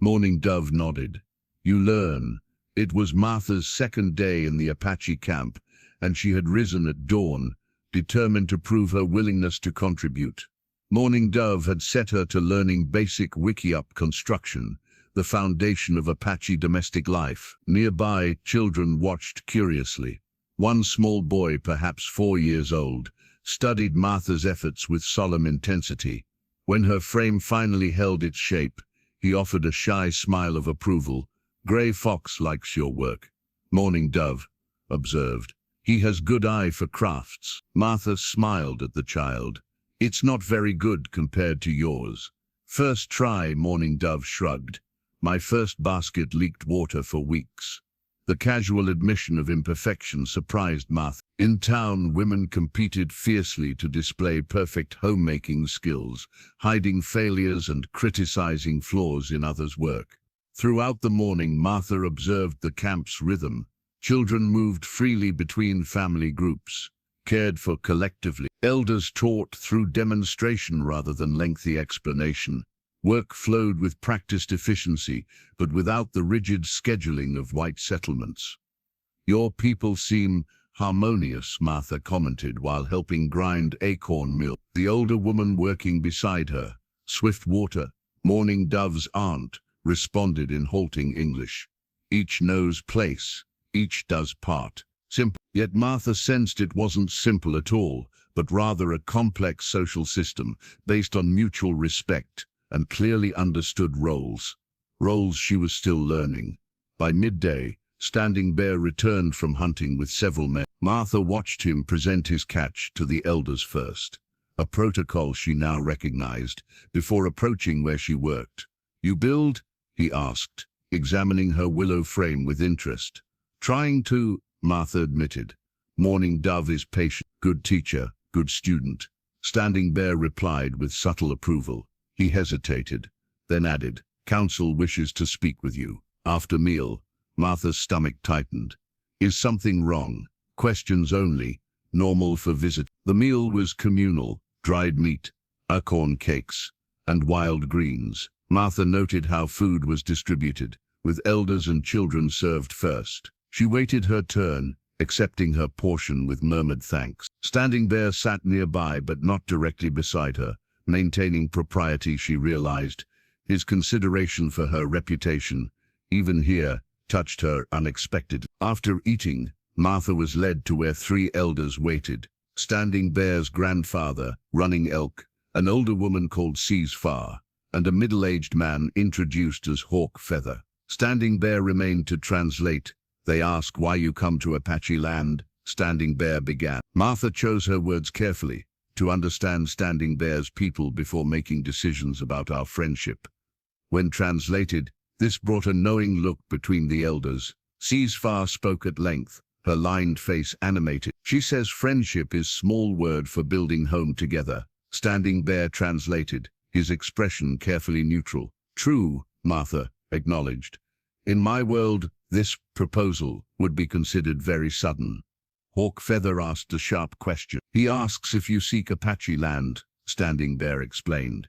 [SPEAKER 1] Morning Dove nodded. "You learn." It was Martha's second day in the Apache camp, and she had risen at dawn, determined to prove her willingness to contribute. Morning Dove had set her to learning basic wickiup construction, the foundation of Apache domestic life. Nearby, children watched curiously. One small boy, perhaps 4 years old, studied Martha's efforts with solemn intensity. When her frame finally held its shape, he offered a shy smile of approval. "Gray Fox likes your work," Morning Dove observed. "He has good eye for crafts." Martha smiled at the child. "It's not very good compared to yours." "First try," Morning Dove shrugged. "My first basket leaked water for weeks." The casual admission of imperfection surprised Martha. In town, women competed fiercely to display perfect homemaking skills, hiding failures and criticizing flaws in others' work. Throughout the morning, Martha observed the camp's rhythm. Children moved freely between family groups, cared for collectively. Elders taught through demonstration rather than lengthy explanation. Work flowed with practiced efficiency, but without the rigid scheduling of white settlements. "Your people seem harmonious," Martha commented while helping grind acorn meal. The older woman working beside her, Swiftwater, Mourning Dove's aunt, responded in halting English. "Each knows place, each does part." Simple. Yet Martha sensed it wasn't simple at all, but rather a complex social system based on mutual respect and clearly understood roles. Roles she was still learning. By midday, Standing Bear returned from hunting with several men. Martha watched him present his catch to the elders first, a protocol she now recognized, before approaching where she worked. "You build?" he asked, examining her willow frame with interest. "Trying to," Martha admitted. "Mourning Dove is patient. Good teacher, good student." Standing Bear replied with subtle approval. He hesitated, then added, "Council wishes to speak with you." After meal, Martha's stomach tightened. "Is something wrong?" Questions only, normal for visit. The meal was communal: dried meat, acorn cakes, and wild greens. Martha noted how food was distributed, with elders and children served first. She waited her turn, accepting her portion with murmured thanks. Standing Bear sat nearby but not directly beside her, maintaining propriety. She realized his consideration for her reputation, even here, touched her unexpectedly. After eating, Martha was led to where three elders waited: Standing Bear's grandfather, Running Elk, an older woman called Ceasefire, and a middle-aged man introduced as Hawk Feather. Standing Bear remained to translate. "They ask why you come to Apache land," Standing Bear began. Martha chose her words carefully, "to understand Standing Bear's people before making decisions about our friendship." When translated, this brought a knowing look between the elders. Ceasefire spoke at length, her lined face animated. "She says friendship is small word for building home together." Standing Bear translated, his expression carefully neutral. "True," Martha acknowledged. "In my world, this proposal would be considered very sudden." Hawk Feather asked a sharp question. "He asks if you seek Apache land," Standing Bear explained.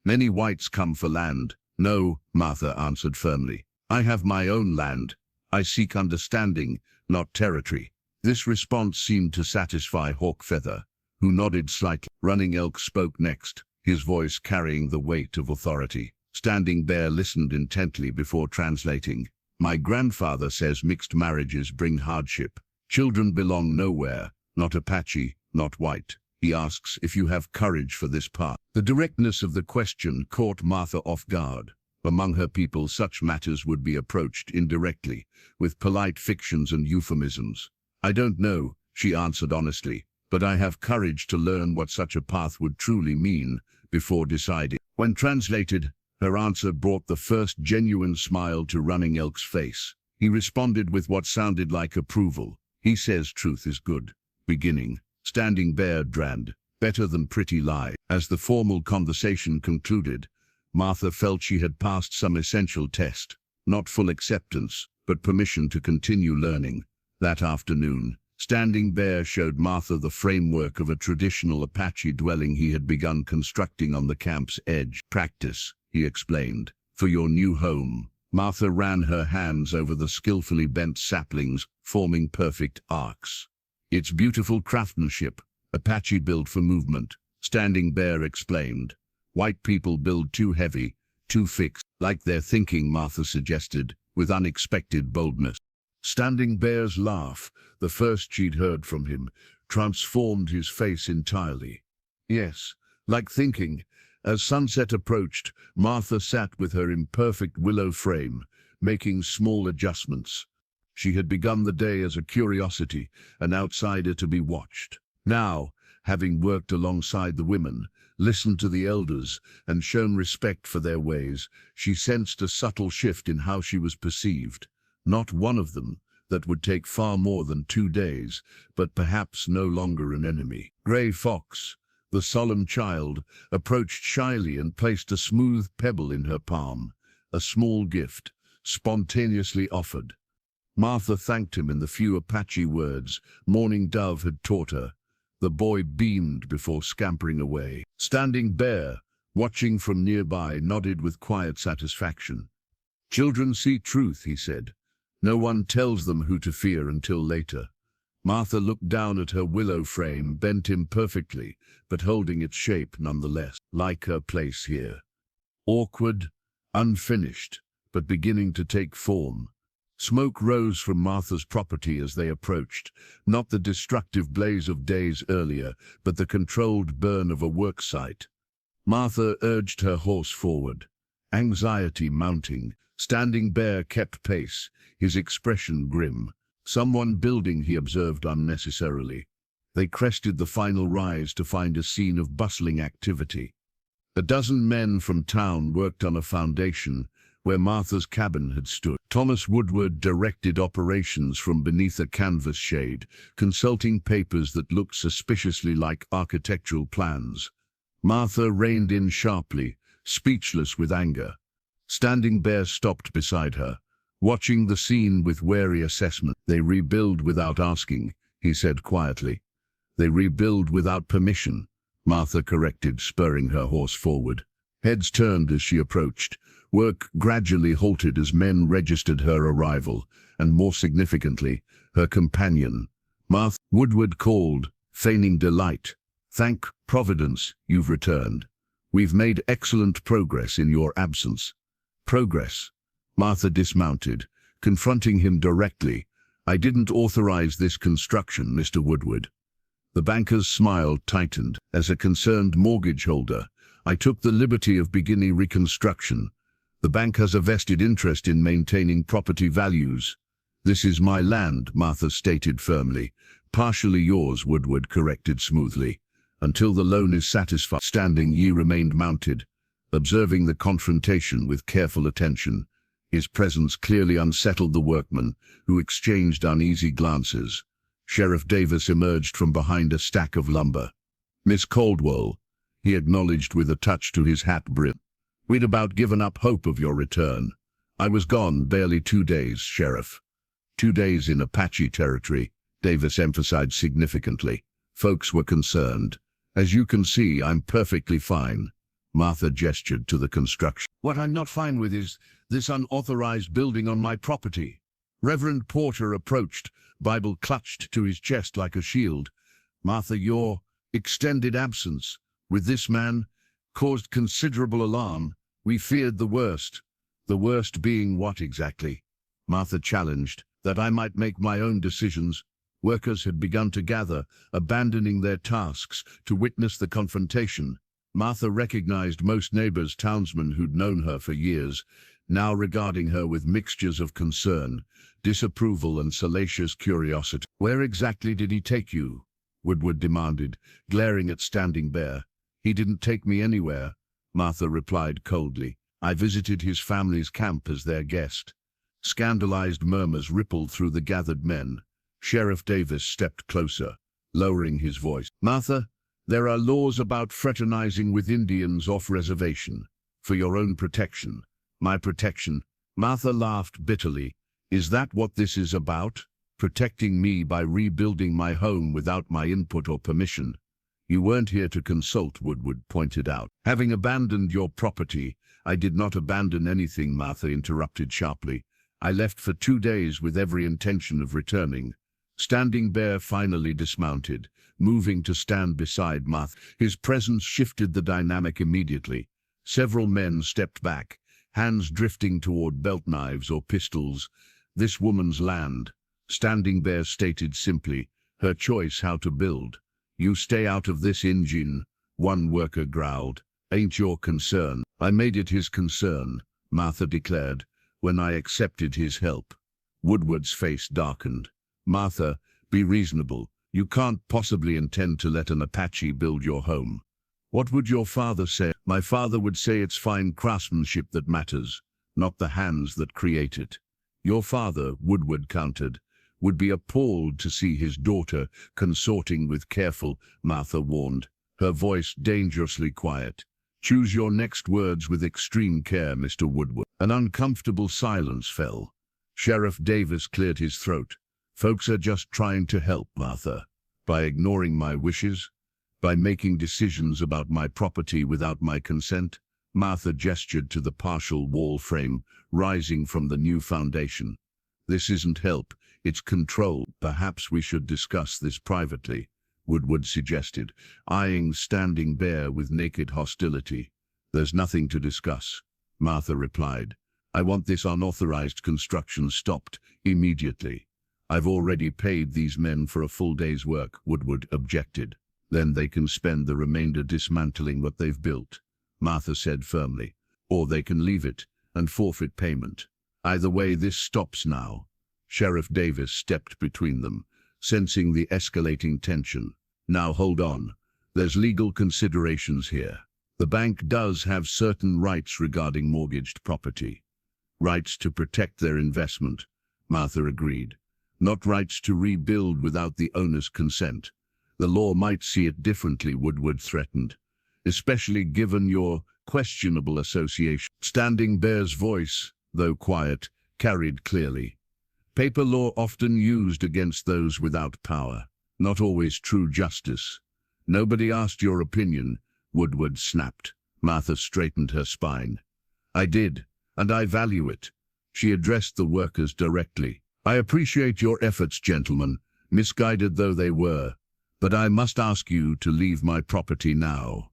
[SPEAKER 1] "Many whites come for land." "No," Martha answered firmly. "I have my own land. I seek understanding, not territory." This response seemed to satisfy Hawk Feather, who nodded slightly. Running Elk spoke next, his voice carrying the weight of authority. Standing Bear listened intently before translating. "My grandfather says mixed marriages bring hardship. Children belong nowhere, not Apache, not white. He asks if you have courage for this path." The directness of the question caught Martha off guard. Among her people, such matters would be approached indirectly, with polite fictions and euphemisms. "I don't know," she answered honestly, "but I have courage to learn what such a path would truly mean before deciding." When translated, her answer brought the first genuine smile to Running Elk's face. He responded with what sounded like approval. "He says truth is good." Beginning, Standing Bear drank, "Better than pretty lie." As the formal conversation concluded, Martha felt she had passed some essential test, not full acceptance, but permission to continue learning. That afternoon, Standing Bear showed Martha the framework of a traditional Apache dwelling he had begun constructing on the camp's edge. "Practice," he explained, "for your new home." Martha ran her hands over the skillfully bent saplings, forming perfect arcs. "It's beautiful craftsmanship, Apache built for movement," Standing Bear explained. "White people build too heavy, too fixed." "Like their thinking," Martha suggested, with unexpected boldness. Standing Bear's laugh, the first she'd heard from him, transformed his face entirely. "Yes, like thinking." As sunset approached, Martha sat with her imperfect willow frame, making small adjustments. She had begun the day as a curiosity, an outsider to be watched. Now, having worked alongside the women, listened to the elders, and shown respect for their ways, she sensed a subtle shift in how she was perceived. Not one of them, that would take far more than 2 days, but perhaps no longer an enemy. Gray Fox, the solemn child, approached shyly and placed a smooth pebble in her palm, a small gift, spontaneously offered. Martha thanked him in the few Apache words Morning Dove had taught her. The boy beamed before scampering away. Standing Bear, watching from nearby, nodded with quiet satisfaction. Children see truth, he said. No one tells them who to fear until later. Martha looked down at her willow frame, bent imperfectly, but holding its shape nonetheless, like her place here. Awkward, unfinished, but beginning to take form. Smoke rose from Martha's property as they approached, not the destructive blaze of days earlier, but the controlled burn of a work site. Martha urged her horse forward, anxiety mounting. Standing Bear kept pace, his expression grim. Someone building, he observed unnecessarily. They crested the final rise to find a scene of bustling activity. A dozen men from town worked on a foundation where Martha's cabin had stood. Thomas Woodward directed operations from beneath a canvas shade, consulting papers that looked suspiciously like architectural plans. Martha reined in sharply, speechless with anger. Standing Bear stopped beside her, watching the scene with wary assessment. They rebuild without asking, he said quietly. They rebuild without permission, Martha corrected, spurring her horse forward. Heads turned as she approached. Work gradually halted as men registered her arrival, and more significantly, her companion. Martha Woodward called, feigning delight. Thank Providence, you've returned. We've made excellent progress in your absence. Progress. Martha dismounted, confronting him directly. I didn't authorize this construction, Mr. Woodward. The banker's smile tightened. As a concerned mortgage holder, I took the liberty of beginning reconstruction. The bank has a vested interest in maintaining property values. This is my land, Martha stated firmly. Partially yours, Woodward corrected smoothly. Until the loan is satisfied. Standing, he remained mounted, observing the confrontation with careful attention. His presence clearly unsettled the workmen, who exchanged uneasy glances. Sheriff Davis emerged from behind a stack of lumber. Miss Caldwell, he acknowledged with a touch to his hat brim. We'd about given up hope of your return. I was gone barely 2 days, Sheriff. 2 days in Apache territory, Davis emphasized significantly. Folks were concerned. As you can see, I'm perfectly fine. Martha gestured to the construction. What I'm not fine with is this unauthorized building on my property. Reverend Porter approached, Bible clutched to his chest like a shield. Martha, your extended absence with this man caused considerable alarm. We feared the worst. The worst being what exactly? Martha challenged. That I might make my own decisions. Workers had begun to gather, abandoning their tasks to witness the confrontation. Martha recognized most neighbors, townsmen who'd known her for years, now regarding her with mixtures of concern, disapproval and salacious curiosity. Where exactly did he take you? Woodward demanded, glaring at Standing Bear. He didn't take me anywhere, Martha replied coldly. I visited his family's camp as their guest. Scandalized murmurs rippled through the gathered men. Sheriff Davis stepped closer, lowering his voice. Martha, there are laws about fraternizing with Indians off reservation. For your own protection. My protection. Martha laughed bitterly. Is that what this is about? Protecting me by rebuilding my home without my input or permission? You weren't here to consult, Woodward pointed out. Having abandoned your property, I did not abandon anything, Martha interrupted sharply. I left for 2 days with every intention of returning. Standing Bear finally dismounted, moving to stand beside Martha. His presence shifted the dynamic immediately. Several men stepped back, hands drifting toward belt knives or pistols. This woman's land, Standing Bear stated simply, her choice how to build. You stay out of this engine, one worker growled. Ain't your concern. I made it his concern, Martha declared, when I accepted his help. Woodward's face darkened. Martha, be reasonable. You can't possibly intend to let an Apache build your home. What would your father say? My father would say it's fine craftsmanship that matters, not the hands that create it. Your father, Woodward countered, would be appalled to see his daughter consorting with careful, Martha warned, her voice dangerously quiet. Choose your next words with extreme care, Mr. Woodward. An uncomfortable silence fell. Sheriff Davis cleared his throat. Folks are just trying to help, Martha. By ignoring my wishes? By making decisions about my property without my consent? Martha gestured to the partial wall frame rising from the new foundation. This isn't help, it's control. Perhaps we should discuss this privately, Woodward suggested, eyeing Standing Bear with naked hostility. There's nothing to discuss, Martha replied. I want this unauthorized construction stopped immediately. I've already paid these men for a full day's work, Woodward objected. Then they can spend the remainder dismantling what they've built, Martha said firmly. Or they can leave it and forfeit payment. Either way, this stops now. Sheriff Davis stepped between them, sensing the escalating tension. Now hold on. There's legal considerations here. The bank does have certain rights regarding mortgaged property. Rights to protect their investment, Martha agreed. Not rights to rebuild without the owner's consent. The law might see it differently, Woodward threatened, especially given your questionable association. Standing Bear's voice, though quiet, carried clearly. Paper law often used against those without power, not always true justice. Nobody asked your opinion, Woodward snapped. Martha straightened her spine. I did, and I value it. She addressed the workers directly. I appreciate your efforts, gentlemen, misguided though they were, but I must ask you to leave my property now.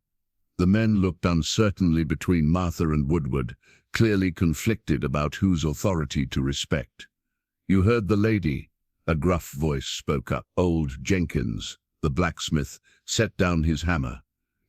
[SPEAKER 1] The men looked uncertainly between Martha and Woodward, clearly conflicted about whose authority to respect. You heard the lady, a gruff voice spoke up. Old Jenkins, the blacksmith, set down his hammer.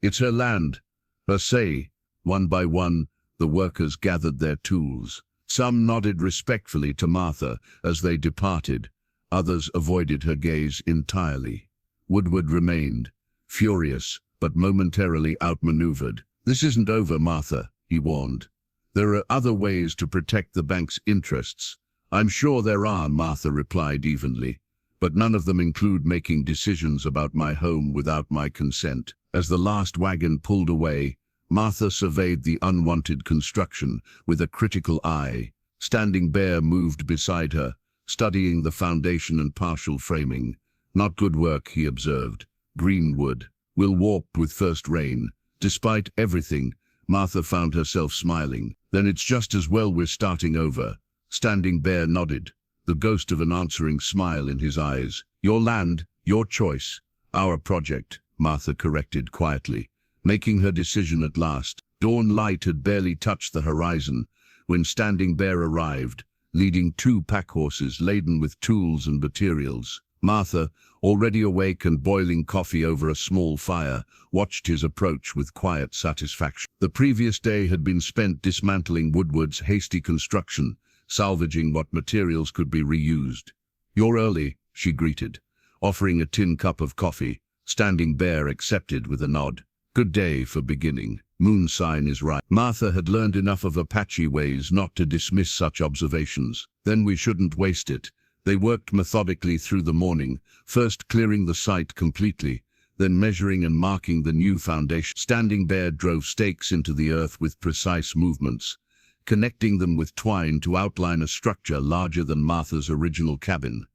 [SPEAKER 1] It's her land, her say. One by one, the workers gathered their tools. Some nodded respectfully to Martha as they departed. Others avoided her gaze entirely. Woodward remained, furious, but momentarily outmaneuvered. This isn't over, Martha, he warned. There are other ways to protect the bank's interests. I'm sure there are, Martha replied evenly, but none of them include making decisions about my home without my consent. As the last wagon pulled away, Martha surveyed the unwanted construction with a critical eye. Standing Bear moved beside her, studying the foundation and partial framing. Not good work, he observed. Green wood. Will warp with first rain. Despite everything, Martha found herself smiling. Then it's just as well we're starting over. Standing Bear nodded, the ghost of an answering smile in his eyes. Your land, your choice. Our project, Martha corrected quietly, making her decision at last. Dawn light had barely touched the horizon when Standing Bear arrived, leading 2 pack horses laden with tools and materials. Martha, already awake and boiling coffee over a small fire, watched his approach with quiet satisfaction. The previous day had been spent dismantling Woodward's hasty construction, salvaging what materials could be reused. You're early, she greeted, offering a tin cup of coffee. Standing Bear accepted with a nod. Good day for beginning. Moon sign is right. Martha had learned enough of Apache ways not to dismiss such observations. Then we shouldn't waste it. They worked methodically through the morning, first clearing the site completely, then measuring and marking the new foundation. Standing Bear drove stakes into the earth with precise movements, connecting them with twine to outline a structure larger than Martha's original cabin.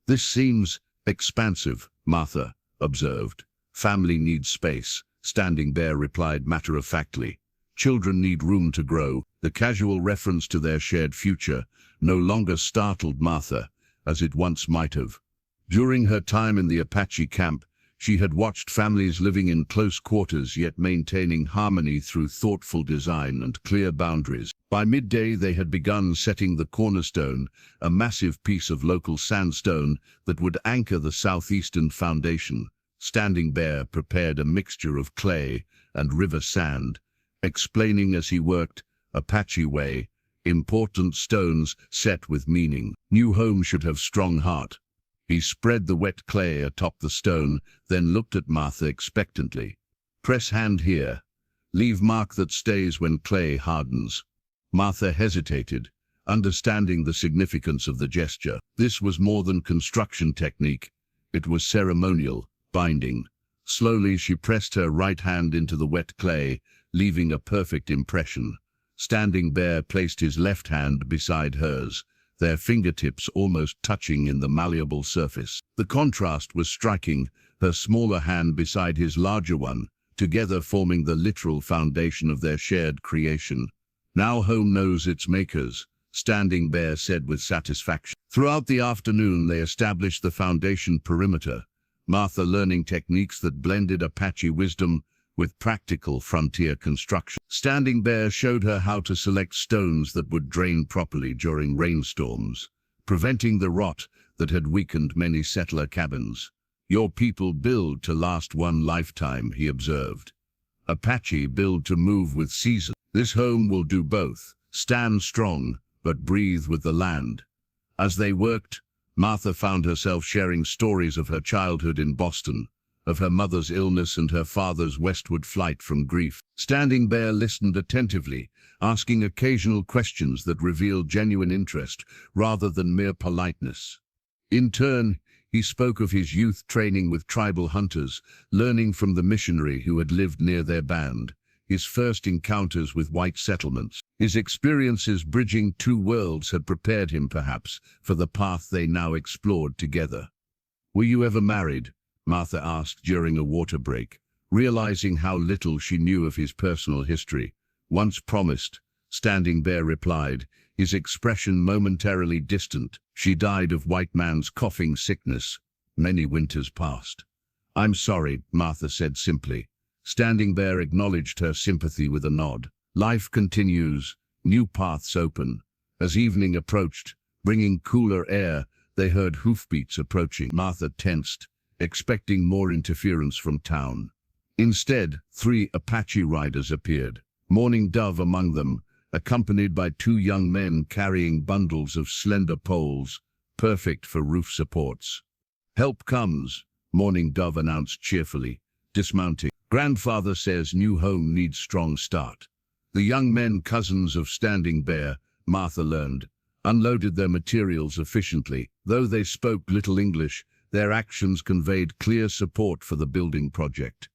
[SPEAKER 1] This seems expansive, Martha observed. Family needs space, Standing Bear replied matter-of-factly. Children need room to grow. The casual reference to their shared future no longer startled Martha, as it once might have. During her time in the Apache camp, she had watched families living in close quarters yet maintaining harmony through thoughtful design and clear boundaries. By midday they had begun setting the cornerstone, a massive piece of local sandstone that would anchor the southeastern foundation. Standing Bear prepared a mixture of clay and river sand, explaining as he worked, Apache way, important stones set with meaning. New home should have strong heart. He spread the wet clay atop the stone, then looked at Martha expectantly. Press hand here. Leave mark that stays when clay hardens. Martha hesitated, understanding the significance of the gesture. This was more than construction technique. It was ceremonial, binding. Slowly she pressed her right hand into the wet clay, leaving a perfect impression. Standing Bear placed his left hand beside hers, their fingertips almost touching in the malleable surface. The contrast was striking, her smaller hand beside his larger one, together forming the literal foundation of their shared creation. "Now home knows its makers," Standing Bear said with satisfaction. Throughout the afternoon, they established the foundation perimeter, Martha learning techniques that blended Apache wisdom with practical frontier construction. Standing Bear showed her how to select stones that would drain properly during rainstorms, preventing the rot that had weakened many settler cabins. "Your people build to last one lifetime," he observed. "Apache build to move with seasons. This home will do both, stand strong, but breathe with the land." As they worked, Martha found herself sharing stories of her childhood in Boston, of her mother's illness and her father's westward flight from grief. Standing Bear listened attentively, asking occasional questions that revealed genuine interest rather than mere politeness. In turn, he spoke of his youth training with tribal hunters, learning from the missionary who had lived near their band, his first encounters with white settlements. His experiences bridging two worlds had prepared him, perhaps, for the path they now explored together. "Were you ever married?" Martha asked during a water break, realizing how little she knew of his personal history. "Once promised," Standing Bear replied, his expression momentarily distant. "She died of white man's coughing sickness. Many winters passed." "I'm sorry," Martha said simply. Standing Bear acknowledged her sympathy with a nod. Life continues, new paths open. As evening approached, bringing cooler air, they heard hoofbeats approaching. Martha tensed, expecting more interference from town. Instead, 3 Apache riders appeared, Mourning Dove among them, accompanied by 2 young men carrying bundles of slender poles, perfect for roof supports. "Help comes," Mourning Dove announced cheerfully, dismounting. "Grandfather says new home needs strong start." The young men, cousins of Standing Bear, Martha learned, unloaded their materials efficiently. Though they spoke little English, their actions conveyed clear support for the building project.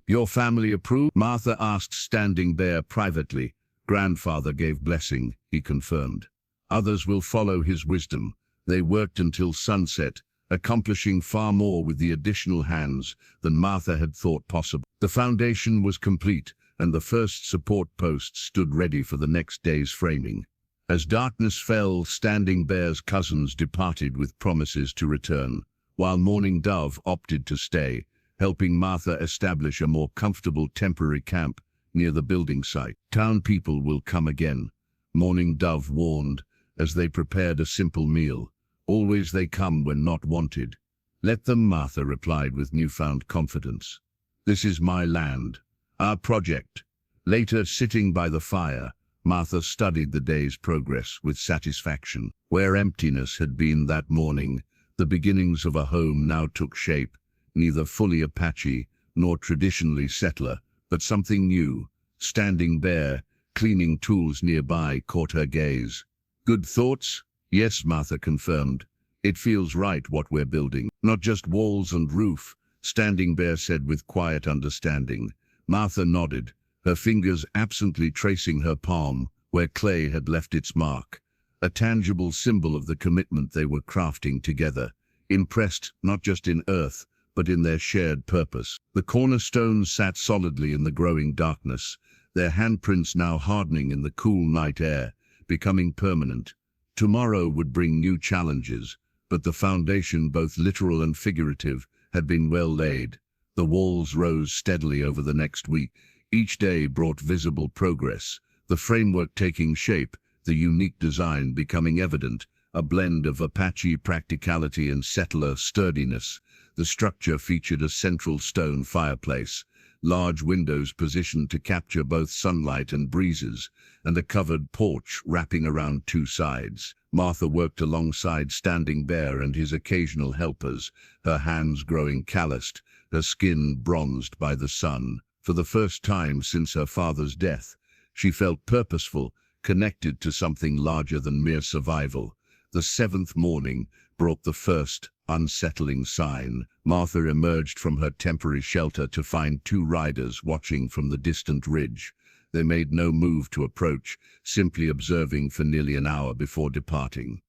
[SPEAKER 1] "Your family approve?" Martha asked Standing Bear privately. "Grandfather gave blessing," he confirmed. "Others will follow his wisdom." They worked until sunset, accomplishing far more with the additional hands than Martha had thought possible. The foundation was complete, and the first support posts stood ready for the next day's framing. As darkness fell, Standing Bear's cousins departed with promises to return, while Mourning Dove opted to stay, helping Martha establish a more comfortable temporary camp near the building site. "Town people will come again," Mourning Dove warned, as they prepared a simple meal. "Always they come when not wanted." "Let them," Martha replied with newfound confidence. "This is my land, our project." Later, sitting by the fire, Martha studied the day's progress with satisfaction. Where emptiness had been that morning, the beginnings of a home now took shape, neither fully Apache nor traditionally settler, but something new. Standing Bear, cleaning tools nearby, caught her gaze. "Good thoughts?" "Yes," Martha confirmed. "It feels right what we're building. Not just walls and roof," Standing Bear said with quiet understanding. Martha nodded, her fingers absently tracing her palm where clay had left its mark, a tangible symbol of the commitment they were crafting together, impressed not just in earth, but in their shared purpose. The cornerstones sat solidly in the growing darkness, their handprints now hardening in the cool night air, becoming permanent. Tomorrow would bring new challenges, but the foundation, both literal and figurative, had been well laid. The walls rose steadily over the next week. Each day brought visible progress, the framework taking shape, the unique design becoming evident, a blend of Apache practicality and settler sturdiness. The structure featured a central stone fireplace, large windows positioned to capture both sunlight and breezes, and a covered porch wrapping around 2 sides. Martha worked alongside Standing Bear and his occasional helpers, her hands growing calloused, her skin bronzed by the sun. For the first time since her father's death, she felt purposeful, connected to something larger than mere survival. The 7th morning brought the first unsettling sign. Martha emerged from her temporary shelter to find 2 riders watching from the distant ridge. They made no move to approach, simply observing for nearly an hour before departing.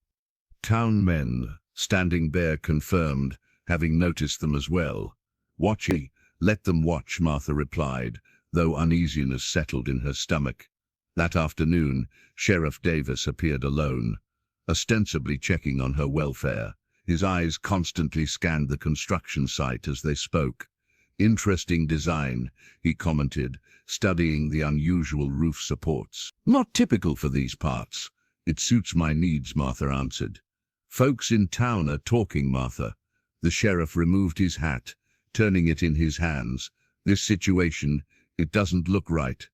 [SPEAKER 1] Town men, Standing Bear confirmed, having noticed them as well. Watching, let them watch, Martha replied, though uneasiness settled in her stomach. That afternoon, Sheriff Davis appeared alone, ostensibly checking on her welfare. His eyes constantly scanned the construction site as they spoke. Interesting design, he commented, studying the unusual roof supports. Not typical for these parts. It suits my needs, Martha answered. Folks in town are talking, Martha. The sheriff removed his hat, turning it in his hands. This situation, it doesn't look right.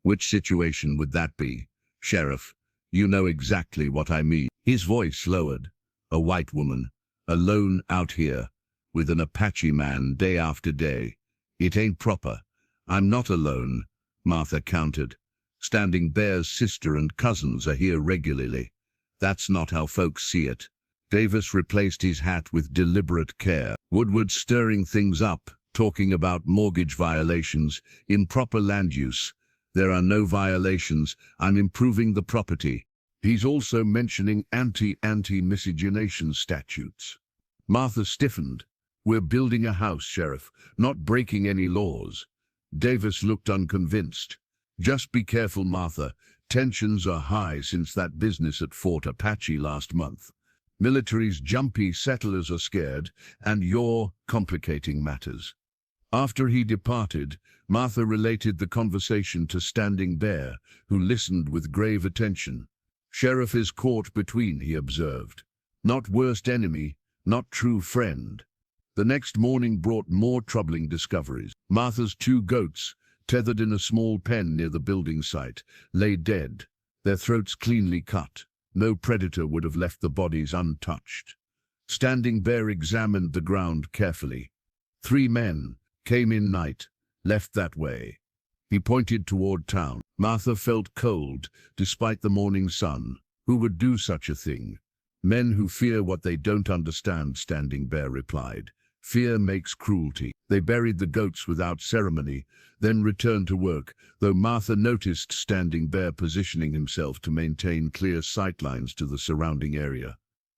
[SPEAKER 1] Which situation would that be? Sheriff, you know exactly what I mean. His voice lowered. A white woman, alone out here, with an Apache man day after day. It ain't proper. I'm not alone, Martha countered. Standing Bear's sister and cousins are here regularly. That's not how folks see it. Davis replaced his hat with deliberate care. Woodward stirring things up, talking about mortgage violations, improper land use. There are no violations. I'm improving the property. He's also mentioning anti-miscegenation statutes. Martha stiffened. We're building a house, Sheriff, not breaking any laws. Davis looked unconvinced. Just be careful, Martha. Tensions are high since that business at Fort Apache last month. Military's jumpy settlers are scared, and you're complicating matters. After he departed, Martha related the conversation to Standing Bear, who listened with grave attention. Sheriff is caught between, he observed. Not worst enemy, not true friend. The next morning brought more troubling discoveries. Martha's 2 goats, tethered in a small pen near the building site, lay dead, their throats cleanly cut. No predator would have left the bodies untouched. Standing Bear examined the ground carefully. 3 men came in night, left that way. He pointed toward town. Martha felt cold, despite the morning sun. Who would do such a thing? Men who fear what they don't understand, Standing Bear replied. Fear makes cruelty. They buried the goats without ceremony, then returned to work, though Martha noticed Standing Bear positioning himself to maintain clear sightlines to the surrounding area.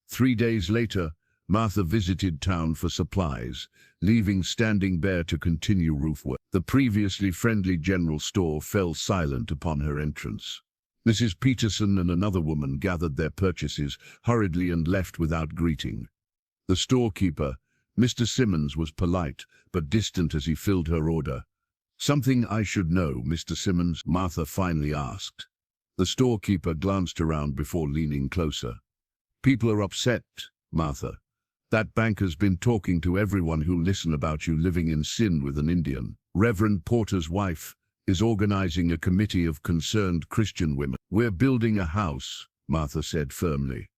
[SPEAKER 1] 3 days later, Martha visited town for supplies, leaving Standing Bear to continue roof work. The previously friendly general store fell silent upon her entrance. Mrs. Peterson and another woman gathered their purchases hurriedly and left without greeting. The storekeeper, Mr. Simmons, was polite but distant as he filled her order. Something I should know, Mr. Simmons? Martha finally asked. The storekeeper glanced around before leaning closer. People are upset, Martha. That banker's been talking to everyone who listen about you living in sin with an Indian. Reverend Porter's wife is organizing a committee of concerned Christian women. We're building a house, Martha said firmly.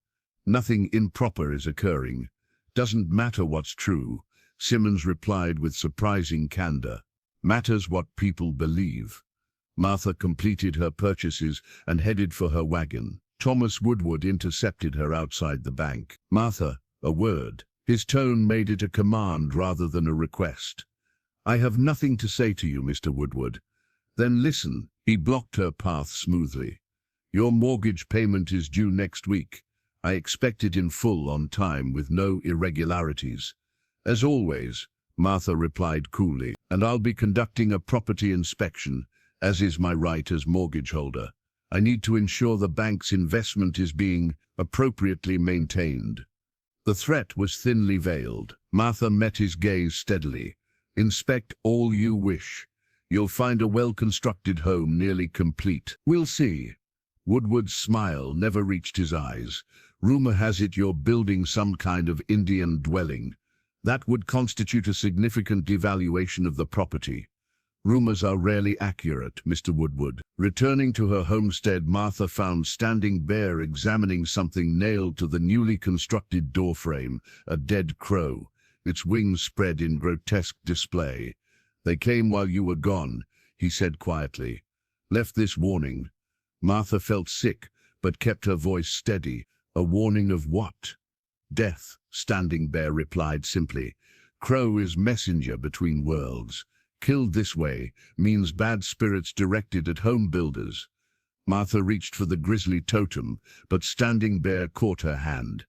[SPEAKER 1] Nothing improper is occurring. Doesn't matter what's true, Simmons replied with surprising candor. Matters what people believe. Martha completed her purchases and headed for her wagon. Thomas Woodward intercepted her outside the bank. Martha, a word. His tone made it a command rather than a request. I have nothing to say to you, Mr. Woodward. Then listen. He blocked her path smoothly. Your mortgage payment is due next week. I expect it in full on time with no irregularities. As always, Martha replied coolly, and I'll be conducting a property inspection, as is my right as mortgage holder. I need to ensure the bank's investment is being appropriately maintained. The threat was thinly veiled. Martha met his gaze steadily. Inspect all you wish. You'll find a well-constructed home nearly complete. We'll see. Woodward's smile never reached his eyes. Rumor has it you're building some kind of Indian dwelling. That would constitute a significant devaluation of the property. Rumors are rarely accurate, Mr. Woodward. Returning to her homestead, Martha found Standing Bear examining something nailed to the newly constructed doorframe, a dead crow, its wings spread in grotesque display. They came while you were gone, he said quietly. Left this warning. Martha felt sick, but kept her voice steady. A warning of what? Death, Standing Bear replied simply. Crow is messenger between worlds. Killed this way means bad spirits directed at home builders. Martha reached for the grisly totem, but Standing Bear caught her hand.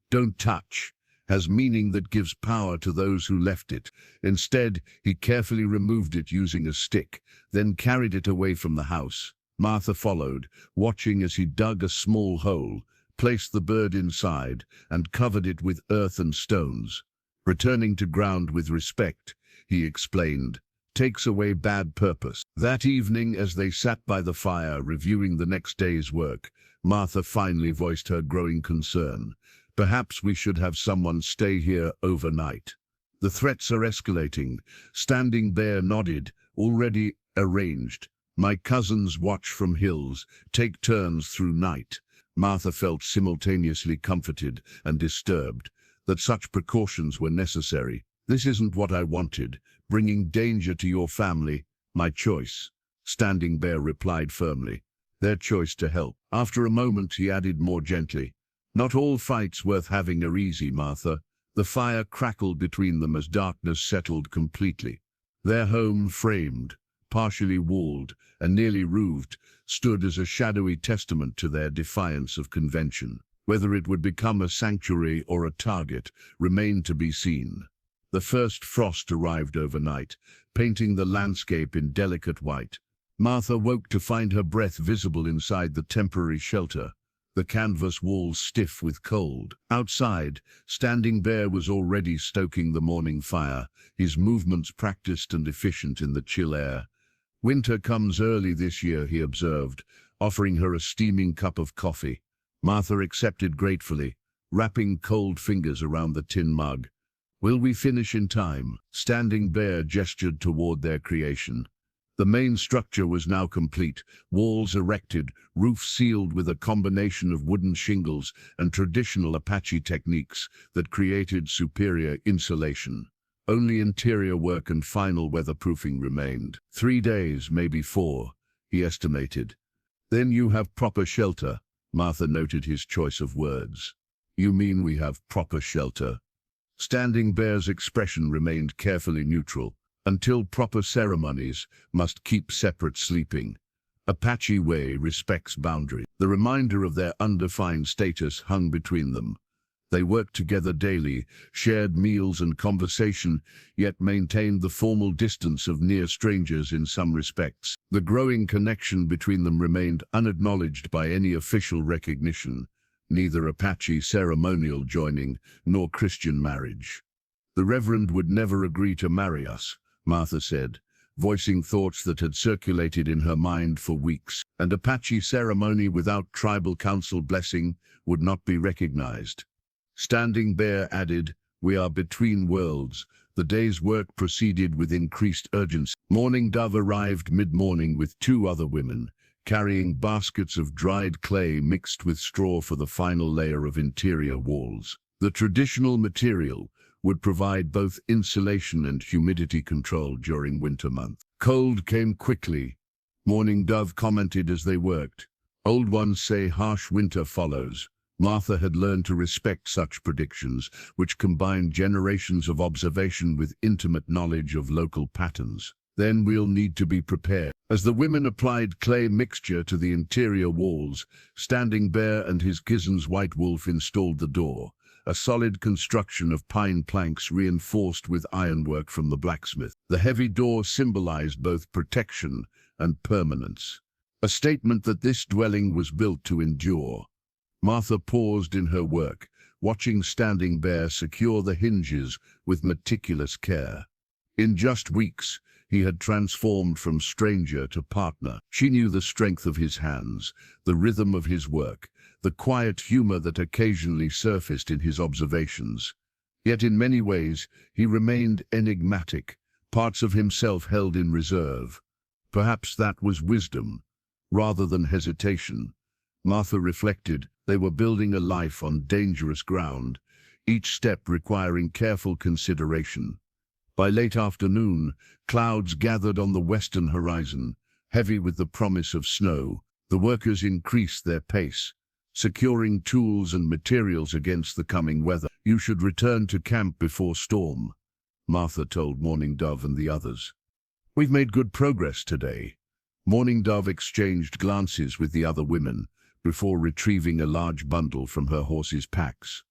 [SPEAKER 1] "Don't touch," has meaning that gives power to those who left it. Instead, he carefully removed it using a stick, then carried it away from the house. Martha followed, watching as he dug a small hole, placed the bird inside, and covered it with earth and stones. "Returning to ground with respect," he explained, "takes away bad purpose." That evening, as they sat by the fire reviewing the next day's work, Martha finally voiced her growing concern. "Perhaps we should have someone stay here overnight. The threats are escalating." Standing Bear nodded. "Already arranged. My cousins watch from hills, take turns through night." Martha felt simultaneously comforted and disturbed that such precautions were necessary. "This isn't what I wanted, bringing danger to your family. My choice," Standing Bear replied firmly. "Their choice to help." After a moment he added more gently, "Not all fights worth having are easy, Martha." The fire crackled between them as darkness settled completely. Their home, framed, partially walled, and nearly roofed, stood as a shadowy testament to their defiance of convention. Whether it would become a sanctuary or a target remained to be seen. The first frost arrived overnight, painting the landscape in delicate white. Martha woke to find her breath visible inside the temporary shelter, the canvas walls stiff with cold. Outside, Standing Bear was already stoking the morning fire, his movements practiced and efficient in the chill air. "Winter comes early this year," he observed, offering her a steaming cup of coffee. Martha accepted gratefully, wrapping cold fingers around the tin mug. "Will we finish in time?" Standing Bear gestured toward their creation. The main structure was now complete, walls erected, roof sealed with a combination of wooden shingles and traditional Apache techniques that created superior insulation. Only interior work and final weatherproofing remained. 3 days, maybe 4, he estimated. "Then you have proper shelter," Martha noted his choice of words. "You mean we have proper shelter?" Standing Bear's expression remained carefully neutral. "Until proper ceremonies, must keep separate sleeping. Apache way respects boundaries." The reminder of their undefined status hung between them. They worked together daily, shared meals and conversation, yet maintained the formal distance of near strangers in some respects. The growing connection between them remained unacknowledged by any official recognition, neither Apache ceremonial joining nor Christian marriage. "The Reverend would never agree to marry us," Martha said, voicing thoughts that had circulated in her mind for weeks. "And Apache ceremony without tribal council blessing would not be recognized." Standing Bear added, "We are between worlds." The day's work proceeded with increased urgency. Morning Dove arrived mid-morning with 2 other women, carrying baskets of dried clay mixed with straw for the final layer of interior walls. The traditional material would provide both insulation and humidity control during winter months. "Cold came quickly," Morning Dove commented as they worked. "Old ones say harsh winter follows." Martha had learned to respect such predictions, which combined generations of observation with intimate knowledge of local patterns. "Then we'll need to be prepared." As the women applied clay mixture to the interior walls, Standing Bear and his cousin's White Wolf installed the door, a solid construction of pine planks reinforced with ironwork from the blacksmith. The heavy door symbolized both protection and permanence, a statement that this dwelling was built to endure. Martha paused in her work, watching Standing Bear secure the hinges with meticulous care. In just weeks, he had transformed from stranger to partner. She knew the strength of his hands, the rhythm of his work, the quiet humor that occasionally surfaced in his observations. Yet in many ways, he remained enigmatic, parts of himself held in reserve. Perhaps that was wisdom, rather than hesitation. Martha reflected, they were building a life on dangerous ground, each step requiring careful consideration. By late afternoon, clouds gathered on the western horizon, heavy with the promise of snow. The workers increased their pace, securing tools and materials against the coming weather. "You should return to camp before storm," Martha told Morning Dove and the others. "We've made good progress today." Morning Dove exchanged glances with the other women before retrieving a large bundle from her horse's packs.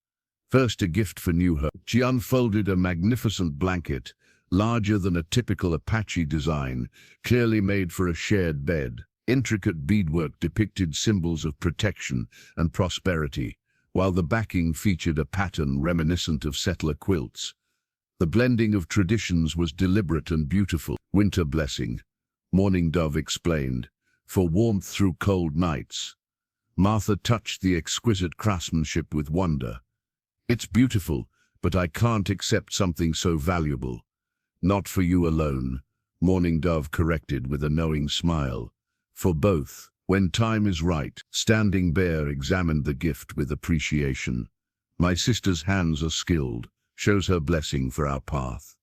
[SPEAKER 1] First, a gift for new home. She unfolded a magnificent blanket, larger than a typical Apache design, clearly made for a shared bed. Intricate beadwork depicted symbols of protection and prosperity, while the backing featured a pattern reminiscent of settler quilts. The blending of traditions was deliberate and beautiful. Winter blessing, Mourning Dove explained, for warmth through cold nights. Martha touched the exquisite craftsmanship with wonder. It's beautiful, but I can't accept something so valuable. Not for you alone, Mourning Dove corrected with a knowing smile. For both, when time is right. Standing Bear examined the gift with appreciation. My sister's hands are skilled, shows her blessing for our path.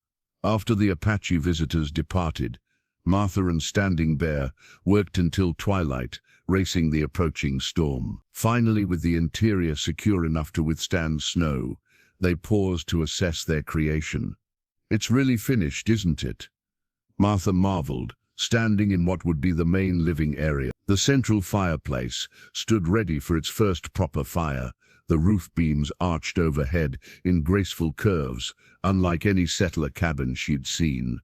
[SPEAKER 1] After the Apache visitors departed, Martha and Standing Bear worked until twilight, racing the approaching storm. Finally, with the interior secure enough to withstand snow, they paused to assess their creation. It's really finished, isn't it? Martha marveled, standing in what would be the main living area. The central fireplace stood ready for its first proper fire, the roof beams arched overhead in graceful curves, unlike any settler cabin she'd seen.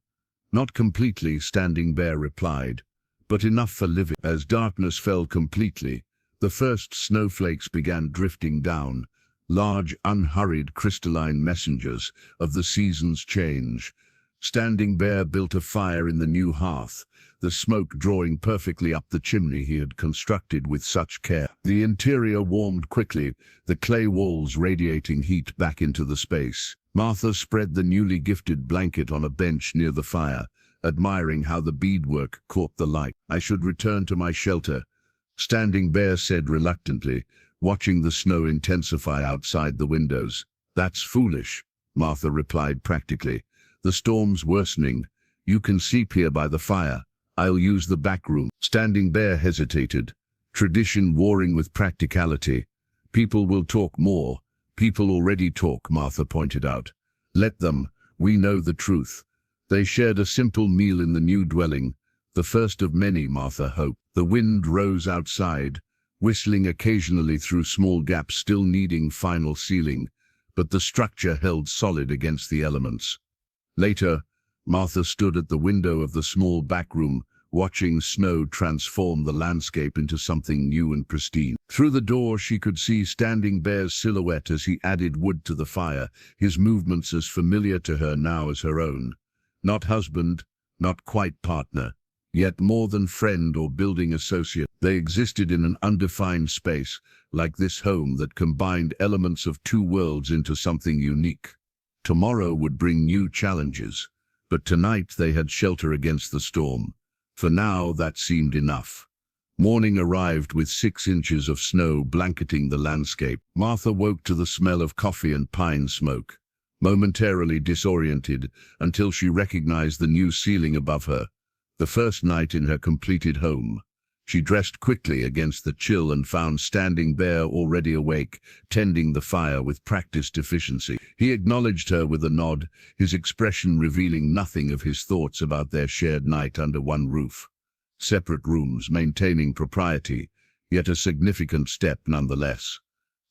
[SPEAKER 1] Not completely, Standing Bear replied, but enough for living. As darkness fell completely, the first snowflakes began drifting down, large, unhurried, crystalline messengers of the season's change. Standing Bear built a fire in the new hearth, the smoke drawing perfectly up the chimney he had constructed with such care. The interior warmed quickly, the clay walls radiating heat back into the space. Martha spread the newly gifted blanket on a bench near the fire, admiring how the beadwork caught the light. I should return to my shelter, Standing Bear said reluctantly, watching the snow intensify outside the windows. That's foolish, Martha replied practically. The storm's worsening. You can sleep here by the fire. I'll use the back room. Standing Bear hesitated, tradition warring with practicality. People will talk more. People already talk, Martha pointed out. Let them. We know the truth. They shared a simple meal in the new dwelling, the first of many, Martha hoped. The wind rose outside, whistling occasionally through small gaps still needing final sealing, but the structure held solid against the elements. Later, Martha stood at the window of the small back room, watching snow transform the landscape into something new and pristine. Through the door she could see Standing Bear's silhouette as he added wood to the fire, his movements as familiar to her now as her own. Not husband, not quite partner, yet more than friend or building associate. They existed in an undefined space, like this home that combined elements of two worlds into something unique. Tomorrow would bring new challenges, but tonight they had shelter against the storm. For now, that seemed enough. Morning arrived with 6 inches of snow blanketing the landscape. Martha woke to the smell of coffee and pine smoke, momentarily disoriented until she recognized the new ceiling above her. The first night in her completed home. She dressed quickly against the chill and found Standing Bear already awake, tending the fire with practiced efficiency. He acknowledged her with a nod, his expression revealing nothing of his thoughts about their shared night under one roof. Separate rooms, maintaining propriety, yet a significant step nonetheless.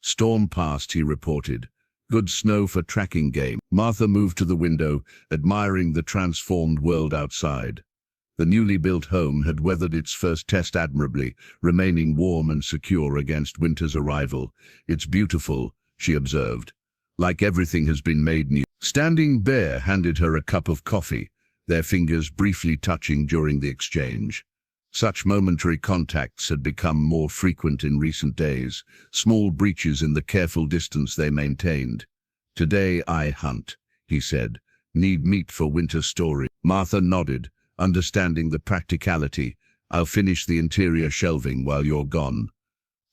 [SPEAKER 1] Storm past, he reported. Good snow for tracking game. Martha moved to the window, admiring the transformed world outside. The newly built home had weathered its first test admirably, remaining warm and secure against winter's arrival. It's beautiful, she observed. Like everything has been made new. Standing Bear handed her a cup of coffee, their fingers briefly touching during the exchange. Such momentary contacts had become more frequent in recent days, small breaches in the careful distance they maintained. Today I hunt, he said. Need meat for winter storage. Martha nodded, understanding the practicality. I'll finish the interior shelving while you're gone.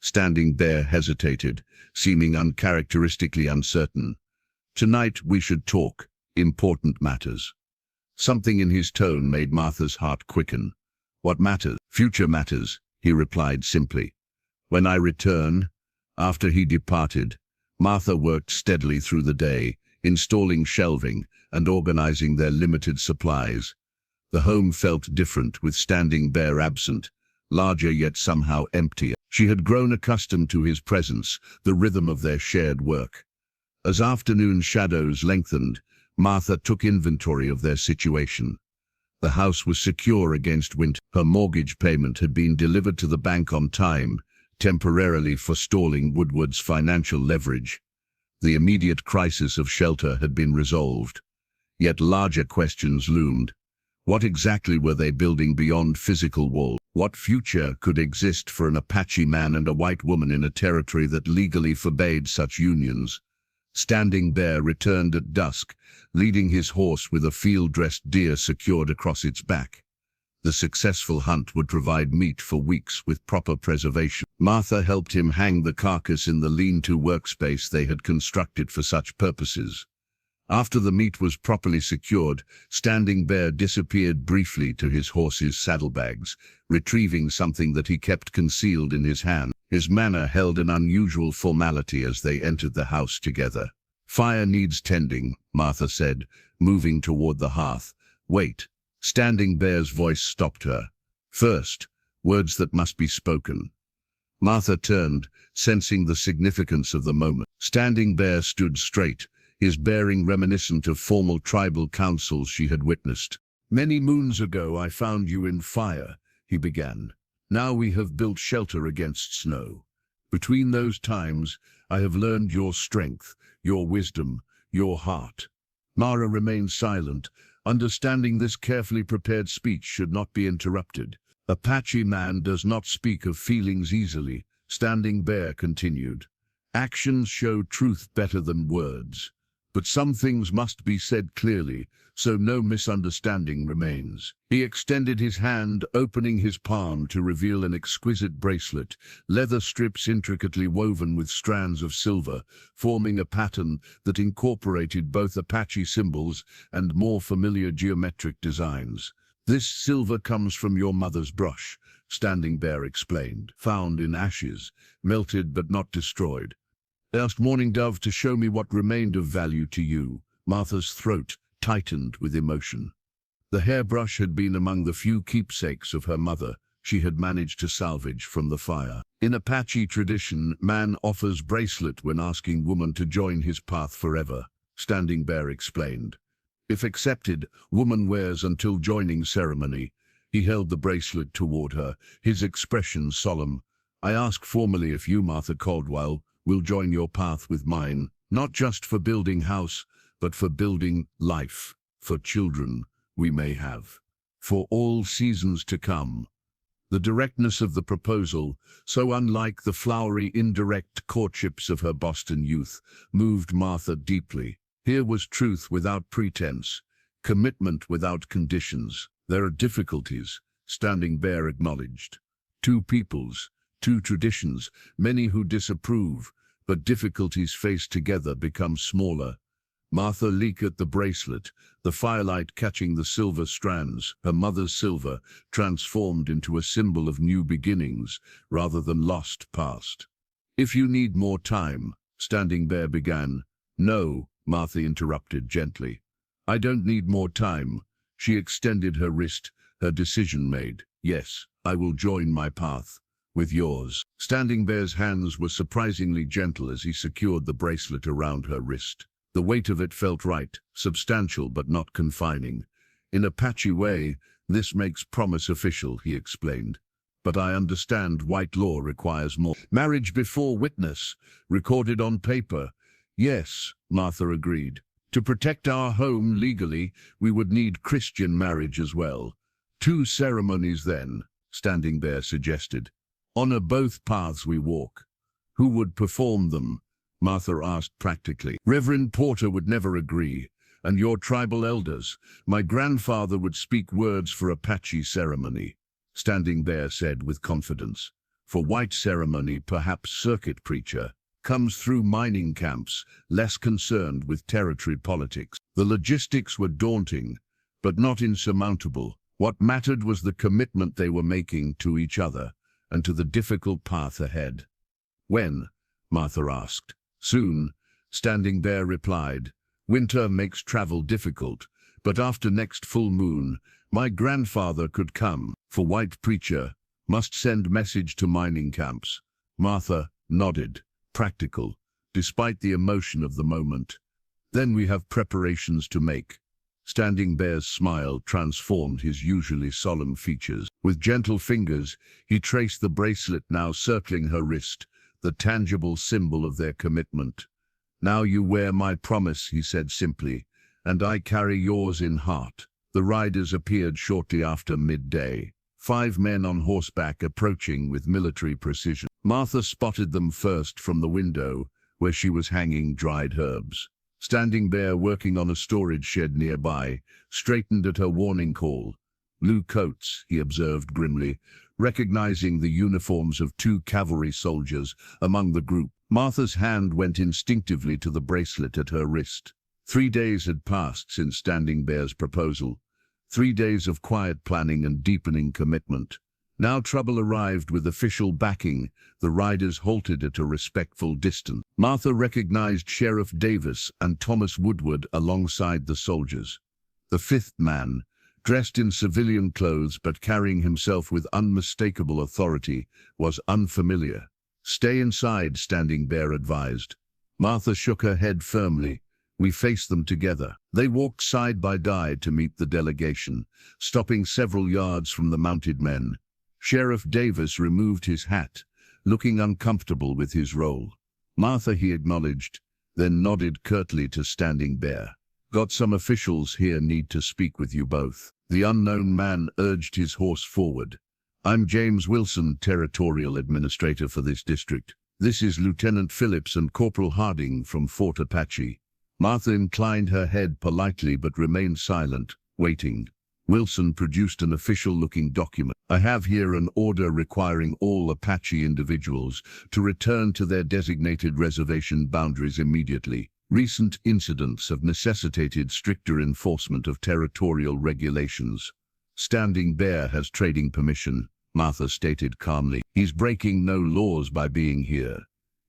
[SPEAKER 1] Standing Bear hesitated, seeming uncharacteristically uncertain. Tonight we should talk. Important matters. Something in his tone made Martha's heart quicken. What matters? Future matters, he replied simply. When I return. After he departed, Martha worked steadily through the day, installing shelving and organizing their limited supplies. The home felt different with Standing Bear absent, larger yet somehow emptier. She had grown accustomed to his presence, the rhythm of their shared work. As afternoon shadows lengthened, Martha took inventory of their situation. The house was secure against winter. Her mortgage payment had been delivered to the bank on time, temporarily forestalling Woodward's financial leverage. The immediate crisis of shelter had been resolved. Yet larger questions loomed. What exactly were they building beyond physical walls? What future could exist for an Apache man and a white woman in a territory that legally forbade such unions? Standing Bear returned at dusk, leading his horse with a field-dressed deer secured across its back. The successful hunt would provide meat for weeks with proper preservation. Martha helped him hang the carcass in the lean-to workspace they had constructed for such purposes. After the meat was properly secured, Standing Bear disappeared briefly to his horse's saddlebags, retrieving something that he kept concealed in his hand. His manner held an unusual formality as they entered the house together. "Fire needs tending," Martha said, moving toward the hearth. "Wait." Standing Bear's voice stopped her. "First, words that must be spoken." Martha turned, sensing the significance of the moment. Standing Bear stood straight, his bearing reminiscent of formal tribal councils she had witnessed. "Many moons ago I found you in fire," he began. "Now we have built shelter against snow. Between those times, I have learned your strength, your wisdom, your heart." Mara remained silent, understanding this carefully prepared speech should not be interrupted. "Apache man does not speak of feelings easily," Standing Bear continued. "Actions show truth better than words. But some things must be said clearly, so no misunderstanding remains." He extended his hand, opening his palm to reveal an exquisite bracelet, leather strips intricately woven with strands of silver, forming a pattern that incorporated both Apache symbols and more familiar geometric designs. "This silver comes from your mother's brush," Standing Bear explained. "Found in ashes, melted but not destroyed. I asked Morning Dove to show me what remained of value to you." Martha's throat tightened with emotion. The hairbrush had been among the few keepsakes of her mother she had managed to salvage from the fire. In Apache tradition, man offers bracelet when asking woman to join his path forever, Standing Bear explained. If accepted, woman wears until joining ceremony. He held the bracelet toward her, his expression solemn. "I ask formally if you, Martha Caldwell, will join your path with mine, not just for building house, but for building life, for children we may have, for all seasons to come." The directness of the proposal, so unlike the flowery, indirect courtships of her Boston youth, moved Martha deeply. Here was truth without pretense, commitment without conditions. "There are difficulties," Standing Bear acknowledged. "Two peoples, two traditions, many who disapprove, but difficulties faced together become smaller." Martha looked at the bracelet, the firelight catching the silver strands, her mother's silver, transformed into a symbol of new beginnings rather than lost past. "If you need more time," Standing Bear began. "No," Martha interrupted gently. "I don't need more time." She extended her wrist, her decision made. "Yes, I will join my path with yours." Standing Bear's hands were surprisingly gentle as he secured the bracelet around her wrist. The weight of it felt right, substantial but not confining. "In Apache way, this makes promise official," he explained. "But I understand white law requires more. Marriage before witness, recorded on paper." "Yes," Martha agreed. "To protect our home legally, we would need Christian marriage as well." "Two ceremonies then," Standing Bear suggested. "Honor both paths we walk." "Who would perform them?" Martha asked practically. "Reverend Porter would never agree. And your tribal elders. My grandfather would speak words for Apache ceremony," Standing Bear said with confidence. "For white ceremony, perhaps circuit preacher. Comes through mining camps, less concerned with territory politics." The logistics were daunting, but not insurmountable. What mattered was the commitment they were making to each other and to the difficult path ahead. "When?" Martha asked. "Soon," Standing Bear replied. "Winter makes travel difficult, but after next full moon, my grandfather could come. For white preacher, must send message to mining camps." Martha nodded. "Practical." despite the emotion of the moment. Then we have preparations to make. Standing Bear's smile transformed his usually solemn features. With gentle fingers, he traced the bracelet now circling her wrist, the tangible symbol of their commitment. "Now you wear my promise," he said simply, "and I carry yours in heart." The riders appeared shortly after midday. 5 men on horseback approaching with military precision. Martha spotted them first from the window, where she was hanging dried herbs. Standing Bear, working on a storage shed nearby, straightened at her warning call. "Blue coats," he observed grimly, recognizing the uniforms of 2 cavalry soldiers among the group. Martha's hand went instinctively to the bracelet at her wrist. 3 days had passed since Standing Bear's proposal. 3 days of quiet planning and deepening commitment. Now trouble arrived with official backing. The riders halted at a respectful distance. Martha recognized Sheriff Davis and Thomas Woodward alongside the soldiers. The 5th man, dressed in civilian clothes but carrying himself with unmistakable authority, was unfamiliar. "Stay inside," Standing Bear advised. Martha shook her head firmly. "We face them together." They walked side by side to meet the delegation, stopping several yards from the mounted men. Sheriff Davis removed his hat, looking uncomfortable with his role. "Martha," he acknowledged, then nodded curtly to Standing Bear. "Got some officials here need to speak with you both." The unknown man urged his horse forward. "I'm James Wilson, Territorial Administrator for this district. This is Lieutenant Phillips and Corporal Harding from Fort Apache." Martha inclined her head politely but remained silent, waiting. Wilson produced an official-looking document. "I have here an order requiring all Apache individuals to return to their designated reservation boundaries immediately. Recent incidents have necessitated stricter enforcement of territorial regulations. Standing Bear has trading permission," Martha stated calmly. "He's breaking no laws by being here.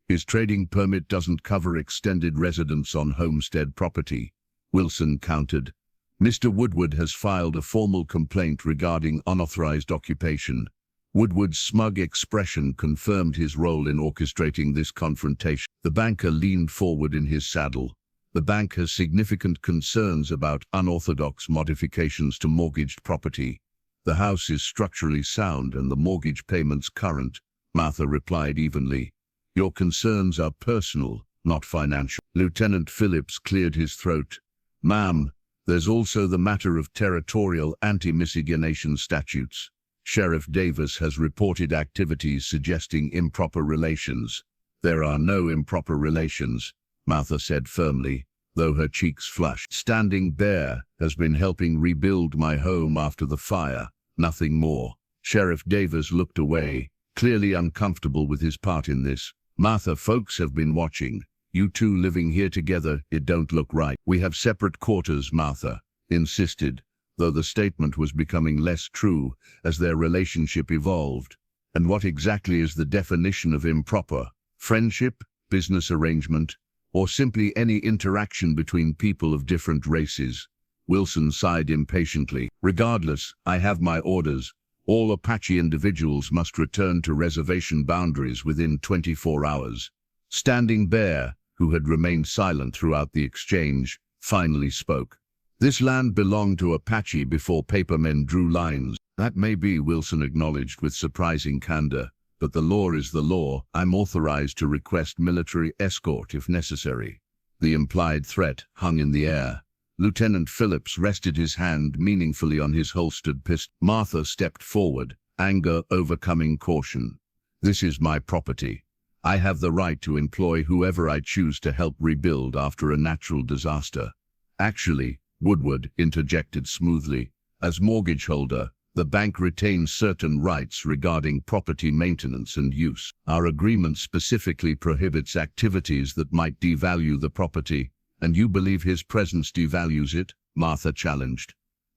[SPEAKER 1] His trading permit doesn't cover extended residence on homestead property," Wilson countered. "Mr. Woodward has filed a formal complaint regarding unauthorized occupation." Woodward's smug expression confirmed his role in orchestrating this confrontation. The banker leaned forward in his saddle. "The bank has significant concerns about unorthodox modifications to mortgaged property. The house is structurally sound and the mortgage payments current," Martha replied evenly. "Your concerns are personal, not financial." Lieutenant Phillips cleared his throat. "Ma'am, there's also the matter of territorial anti-miscegenation statutes. Sheriff Davis has reported activities suggesting improper relations." "There are no improper relations," Martha said firmly, though her cheeks flushed. "Standing Bear has been helping rebuild my home after the fire, nothing more." Sheriff Davis looked away, clearly uncomfortable with his part in this. "Martha, folks have been watching. You two living here together, it don't look right." "We have separate quarters," Martha insisted, though the statement was becoming less true as their relationship evolved. "And what exactly is the definition of improper? Friendship, business arrangement, or simply any interaction between people of different races?" Wilson sighed impatiently. "Regardless, I have my orders. All Apache individuals must return to reservation boundaries within 24 hours. Standing Bear, who had remained silent throughout the exchange, finally spoke. "This land belonged to Apache before papermen drew lines." "That may be," Wilson acknowledged with surprising candor, "but the law is the law. I'm authorized to request military escort if necessary." The implied threat hung in the air. Lieutenant Phillips rested his hand meaningfully on his holstered pistol. Martha stepped forward, anger overcoming caution. "This is my property. I have the right to employ whoever I choose to help rebuild after a natural disaster." "Actually," Woodward interjected smoothly, "as mortgage holder, the bank retains certain rights regarding property maintenance and use. Our agreement specifically prohibits activities that might devalue the property." "And you believe his presence devalues it?" Martha challenged.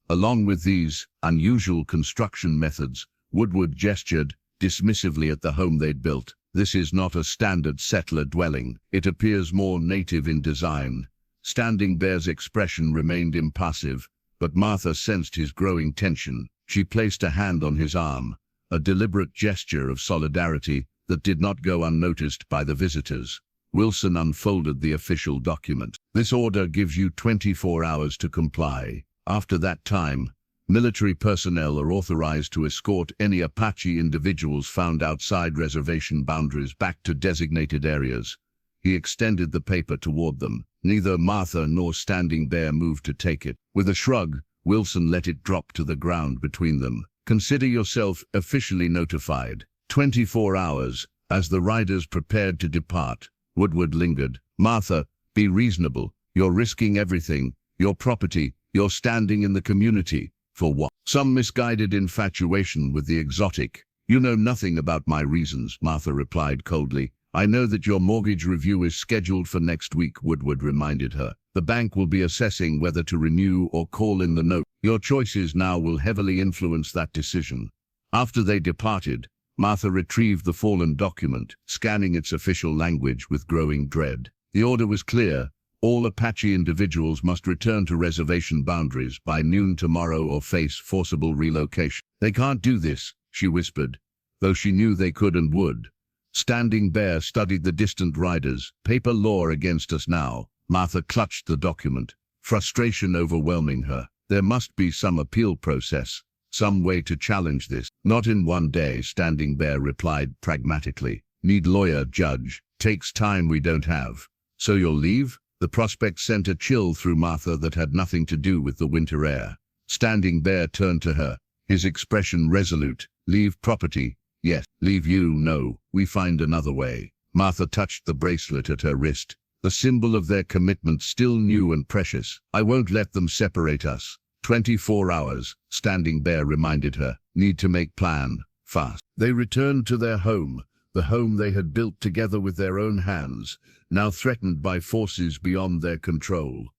[SPEAKER 1] "Along with these unusual construction methods," Woodward gestured dismissively at the home they'd built. "This is not a standard settler dwelling. It appears more native in design." Standing Bear's expression remained impassive, but Martha sensed his growing tension. She placed a hand on his arm, a deliberate gesture of solidarity that did not go unnoticed by the visitors. Wilson unfolded the official document. This order gives you 24 hours to comply. After that time, military personnel are authorized to escort any Apache individuals found outside reservation boundaries back to designated areas. He extended the paper toward them. Neither Martha nor Standing Bear moved to take it. With a shrug, Wilson let it drop to the ground between them. Consider yourself officially notified. 24 hours. As the riders prepared to depart, Woodward lingered. Martha, be reasonable. You're risking everything. Your property, your standing in the community. For what? Some misguided infatuation with the exotic. You know nothing about my reasons, Martha replied coldly. I know that your mortgage review is scheduled for next week, Woodward reminded her. The bank will be assessing whether to renew or call in the note. Your choices now will heavily influence that decision. After they departed, Martha retrieved the fallen document, scanning its official language with growing dread. The order was clear. All Apache individuals must return to reservation boundaries by noon tomorrow or face forcible relocation. They can't do this, she whispered, though she knew they could and would. Standing Bear studied the distant riders. Paper law against us now. Martha clutched the document, frustration overwhelming her. There must be some appeal process, some way to challenge this. Not in one day, Standing Bear replied pragmatically. Need lawyer, judge. Takes time we don't have. So you'll leave? The prospect sent a chill through Martha that had nothing to do with the winter air. Standing Bear turned to her, his expression resolute. Leave property? Yes. Leave you? No. We find another way. Martha touched the bracelet at her wrist, the symbol of their commitment still new and precious. I won't let them separate us. 24 hours, Standing Bear reminded her. Need to make plan. Fast. They returned to their home, the home they had built together with their own hands, now threatened by forces beyond their control.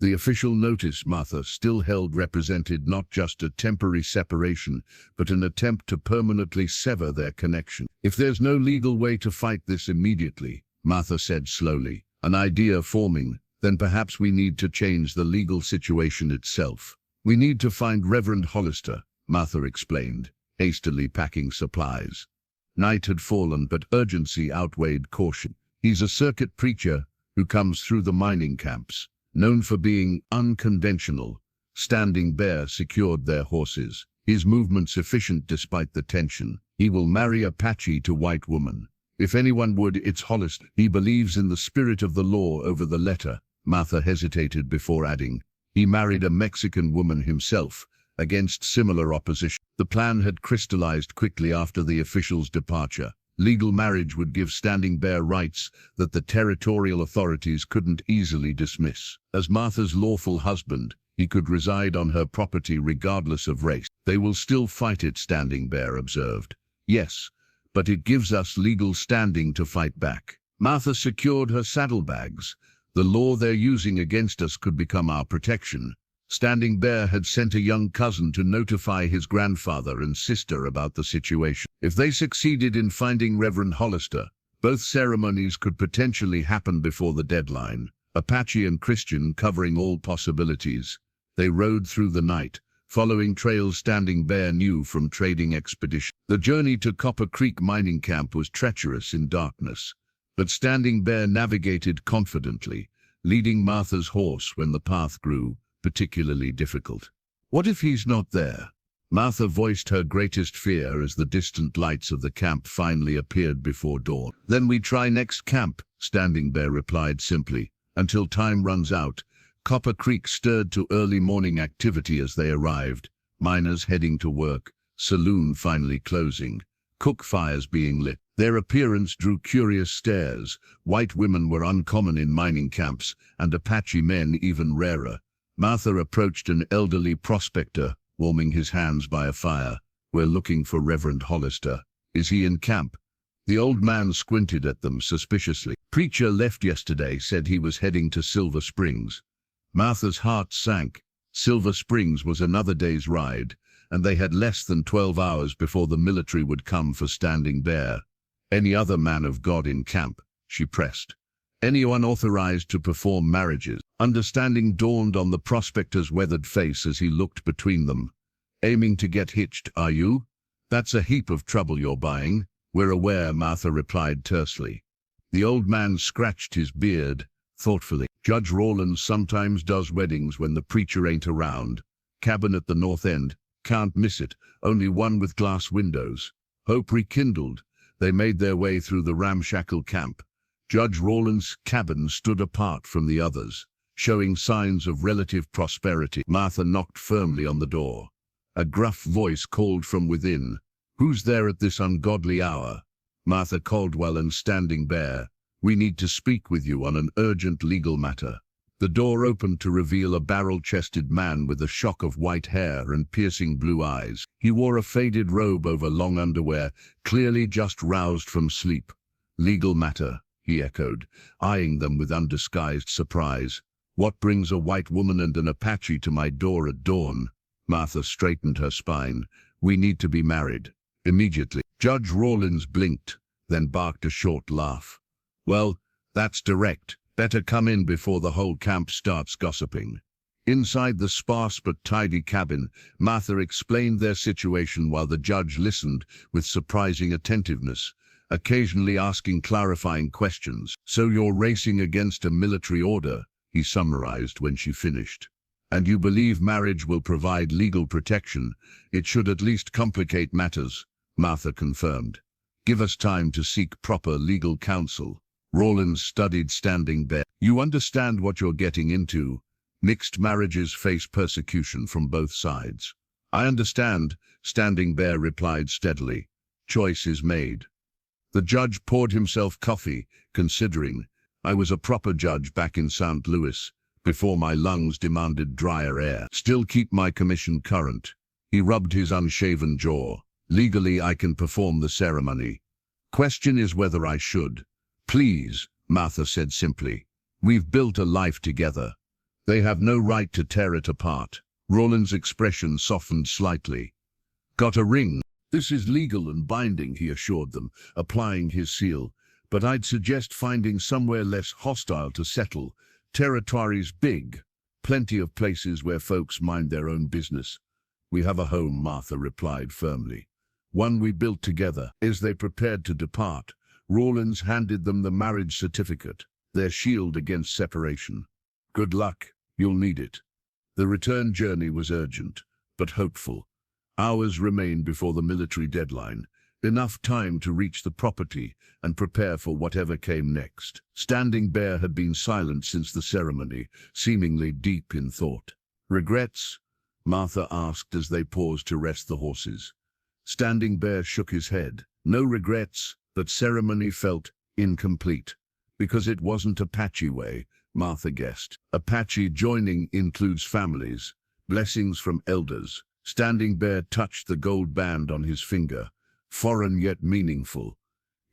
[SPEAKER 1] The official notice Martha still held represented not just a temporary separation, but an attempt to permanently sever their connection. If there's no legal way to fight this immediately, Martha said slowly, an idea forming, then perhaps we need to change the legal situation itself. We need to find Reverend Hollister, Martha explained, hastily packing supplies. Night had fallen, but urgency outweighed caution. He's a circuit preacher who comes through the mining camps, known for being unconventional. Standing Bear secured their horses, his movements efficient despite the tension. He will marry Apache to white woman. If anyone would, it's Hollister. He believes in the spirit of the law over the letter. Martha hesitated before adding, he married a Mexican woman himself, against similar opposition. The plan had crystallized quickly after the official's departure. Legal marriage would give Standing Bear rights that the territorial authorities couldn't easily dismiss. As Martha's lawful husband, he could reside on her property regardless of race. They will still fight it, Standing Bear observed. Yes, but it gives us legal standing to fight back. Martha secured her saddlebags. The law they're using against us could become our protection. Standing Bear had sent a young cousin to notify his grandfather and sister about the situation. If they succeeded in finding Reverend Hollister, both ceremonies could potentially happen before the deadline. Apache and Christian covering all possibilities. They rode through the night, following trails Standing Bear knew from trading expeditions. The journey to Copper Creek mining camp was treacherous in darkness, but Standing Bear navigated confidently, leading Martha's horse when the path grew particularly difficult. What if he's not there? Martha voiced her greatest fear as the distant lights of the camp finally appeared before dawn. Then we try next camp, Standing Bear replied simply. Until time runs out. Copper Creek stirred to early morning activity as they arrived. Miners heading to work, saloon finally closing, cook fires being lit. Their appearance drew curious stares. White women were uncommon in mining camps, and Apache men even rarer. Martha approached an elderly prospector, warming his hands by a fire. We're looking for Reverend Hollister. Is he in camp? The old man squinted at them suspiciously. Preacher left yesterday, said he was heading to Silver Springs. Martha's heart sank. Silver Springs was another day's ride, and they had less than 12 hours before the military would come for Standing Bear. Any other man of God in camp? She pressed. Anyone authorized to perform marriages? Understanding dawned on the prospector's weathered face as he looked between them. Aiming to get hitched, are you? That's a heap of trouble you're buying. We're aware, Martha replied tersely. The old man scratched his beard, thoughtfully. Judge Rawlins sometimes does weddings when the preacher ain't around. Cabin at the north end. Can't miss it. Only one with glass windows. Hope rekindled. They made their way through the ramshackle camp. Judge Rawlins' cabin stood apart from the others, showing signs of relative prosperity. Martha knocked firmly on the door. A gruff voice called from within. "Who's there at this ungodly hour?" "Martha Caldwell and Standing Bear. We need to speak with you on an urgent legal matter." The door opened to reveal a barrel-chested man with a shock of white hair and piercing blue eyes. He wore a faded robe over long underwear, clearly just roused from sleep. "Legal matter," he echoed, eyeing them with undisguised surprise. "What brings a white woman and an Apache to my door at dawn?" Martha straightened her spine. "We need to be married. Immediately." Judge Rawlins blinked, then barked a short laugh. "Well, that's direct. Better come in before the whole camp starts gossiping." Inside the sparse but tidy cabin, Martha explained their situation while the judge listened with surprising attentiveness, occasionally asking clarifying questions. "So you're racing against a military order," he summarized when she finished. "And you believe marriage will provide legal protection? It should at least complicate matters," Martha confirmed. "Give us time to seek proper legal counsel." Rawlins studied Standing Bear. "You understand what you're getting into. Mixed marriages face persecution from both sides." "I understand," Standing Bear replied steadily. "Choice is made." The judge poured himself coffee, considering. "I was a proper judge back in St. Louis, before my lungs demanded drier air. Still keep my commission current." He rubbed his unshaven jaw. "Legally, I can perform the ceremony. Question is whether I should." "Please," Martha said simply. "We've built a life together. They have no right to tear it apart." Rawlins' expression softened slightly. "Got a ring?" "This is legal and binding," he assured them, applying his seal. "But I'd suggest finding somewhere less hostile to settle. Territory's big. Plenty of places where folks mind their own business." "We have a home," Martha replied firmly. "One we built together." As they prepared to depart, Rawlins handed them the marriage certificate, their shield against separation. "Good luck. You'll need it." The return journey was urgent, but hopeful. Hours remained before the military deadline, enough time to reach the property and prepare for whatever came next. Standing Bear had been silent since the ceremony, seemingly deep in thought. "Regrets?" Martha asked as they paused to rest the horses. Standing Bear shook his head. "No regrets. That ceremony felt incomplete. Because it wasn't Apache way," Martha guessed. "Apache joining includes families, blessings from elders." Standing Bear touched the gold band on his finger. "Foreign yet meaningful.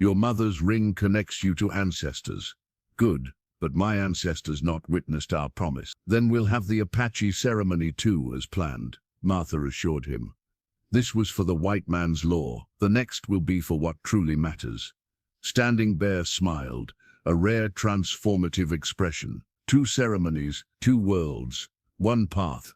[SPEAKER 1] Your mother's ring connects you to ancestors." "Good, but my ancestors not witnessed our promise." "Then we'll have the Apache ceremony too, as planned," Martha assured him. "This was for the white man's law. The next will be for what truly matters." Standing Bear smiled, a rare transformative expression. "Two ceremonies, two worlds, one path."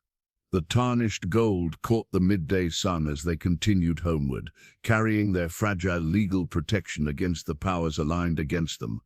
[SPEAKER 1] The tarnished gold caught the midday sun as they continued homeward, carrying their fragile legal protection against the powers aligned against them.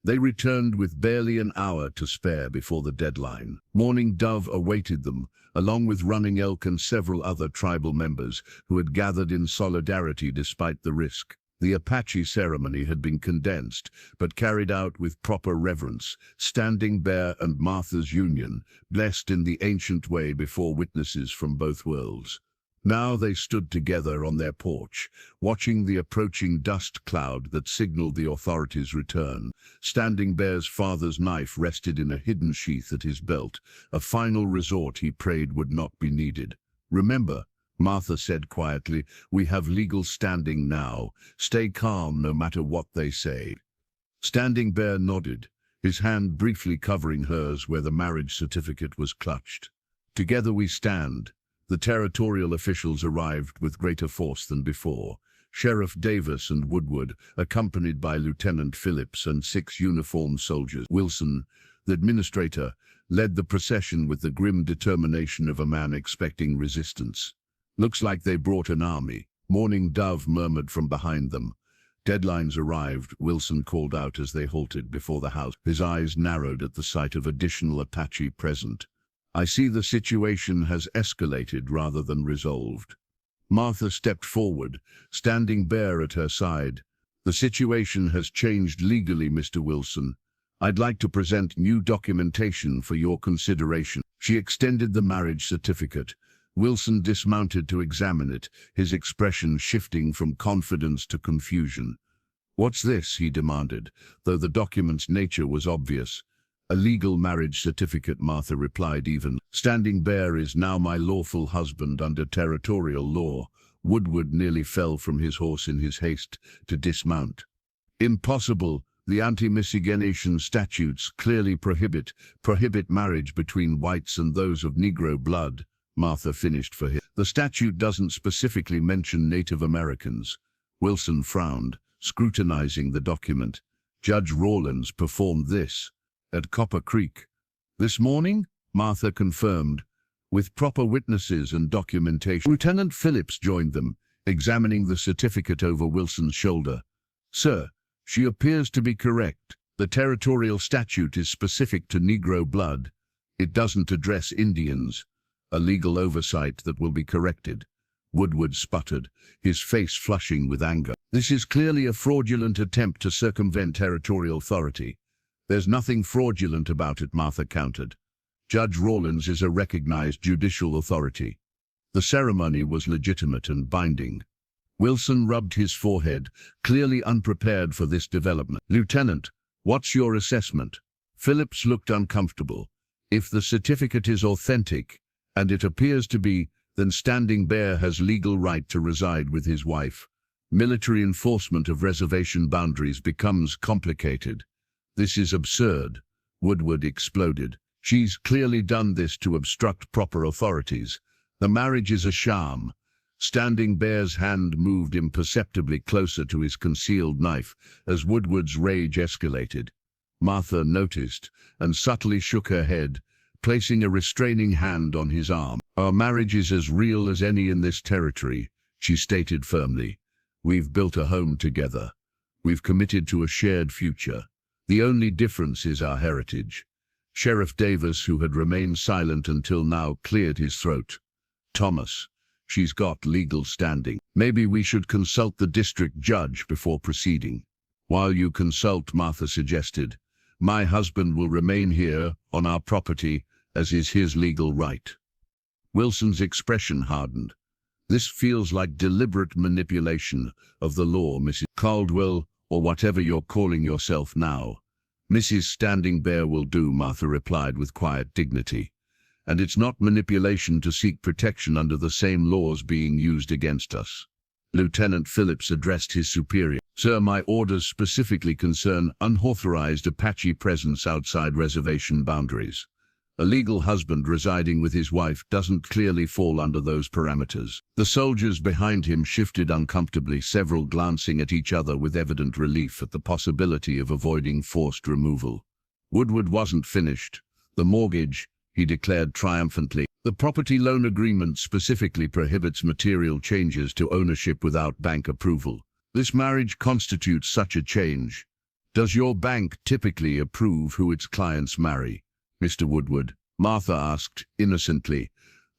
[SPEAKER 1] They returned with barely an hour to spare before the deadline. Mourning Dove awaited them, along with Running Elk and several other tribal members who had gathered in solidarity despite the risk. The Apache ceremony had been condensed, but carried out with proper reverence. Standing Bear and Martha's union, blessed in the ancient way before witnesses from both worlds. Now they stood together on their porch, watching the approaching dust cloud that signaled the authorities' return. Standing Bear's father's knife rested in a hidden sheath at his belt, a final resort he prayed would not be needed. "Remember," Martha said quietly, "we have legal standing now. Stay calm no matter what they say." Standing Bear nodded, his hand briefly covering hers where the marriage certificate was clutched. "Together we stand." The territorial officials arrived with greater force than before. Sheriff Davis and Woodward, accompanied by Lieutenant Phillips and 6 uniformed soldiers. Wilson, the administrator, led the procession with the grim determination of a man expecting resistance. "Looks like they brought an army," Mourning Dove murmured from behind them. Deadlines arrived, Wilson called out as they halted before the house. His eyes narrowed at the sight of additional Apache present. I see the situation has escalated rather than resolved. Martha stepped forward, standing bare at her side. The situation has changed legally, Mr. Wilson. I'd like to present new documentation for your consideration. She extended the marriage certificate. Wilson dismounted to examine it, his expression shifting from confidence to confusion. What's this? He demanded, though the document's nature was obvious. A legal marriage certificate, Martha replied evenly. Standing Bear is now my lawful husband under territorial law. Woodward nearly fell from his horse in his haste to dismount. Impossible. The anti-miscegenation statutes clearly prohibit marriage between whites and those of Negro blood. Martha finished for him. The statute doesn't specifically mention Native Americans. Wilson frowned, scrutinizing the document. Judge Rawlins performed this at Copper Creek this morning, Martha confirmed, with proper witnesses and documentation. Lieutenant Phillips joined them, examining the certificate over Wilson's shoulder. Sir, she appears to be correct. The territorial statute is specific to Negro blood. It doesn't address Indians. A legal oversight that will be corrected. Woodward sputtered, his face flushing with anger. This is clearly a fraudulent attempt to circumvent territorial authority. There's nothing fraudulent about it, Martha countered. Judge Rawlins is a recognized judicial authority. The ceremony was legitimate and binding. Wilson rubbed his forehead, clearly unprepared for this development. Lieutenant, what's your assessment? Phillips looked uncomfortable. If the certificate is authentic, and it appears to be, then Standing Bear has legal right to reside with his wife. Military enforcement of reservation boundaries becomes complicated. This is absurd, Woodward exploded. She's clearly done this to obstruct proper authorities. The marriage is a sham. Standing Bear's hand moved imperceptibly closer to his concealed knife as Woodward's rage escalated. Martha noticed and subtly shook her head, placing a restraining hand on his arm. Our marriage is as real as any in this territory, she stated firmly. We've built a home together. We've committed to a shared future. The only difference is our heritage. Sheriff Davis, who had remained silent until now, cleared his throat. Thomas, she's got legal standing. Maybe we should consult the district judge before proceeding. While you consult, Martha suggested, my husband will remain here on our property, as is his legal right. Wilson's expression hardened. This feels like deliberate manipulation of the law, Mrs. Caldwell, or whatever you're calling yourself now. Mrs. Standing Bear will do, Martha replied with quiet dignity. And it's not manipulation to seek protection under the same laws being used against us. Lieutenant Phillips addressed his superior. Sir, my orders specifically concern unauthorized Apache presence outside reservation boundaries. A legal husband residing with his wife doesn't clearly fall under those parameters. The soldiers behind him shifted uncomfortably, several glancing at each other with evident relief at the possibility of avoiding forced removal. Woodward wasn't finished. The mortgage, he declared triumphantly. The property loan agreement specifically prohibits material changes to ownership without bank approval. This marriage constitutes such a change. Does your bank typically approve who its clients marry, Mr. Woodward? Martha asked, innocently.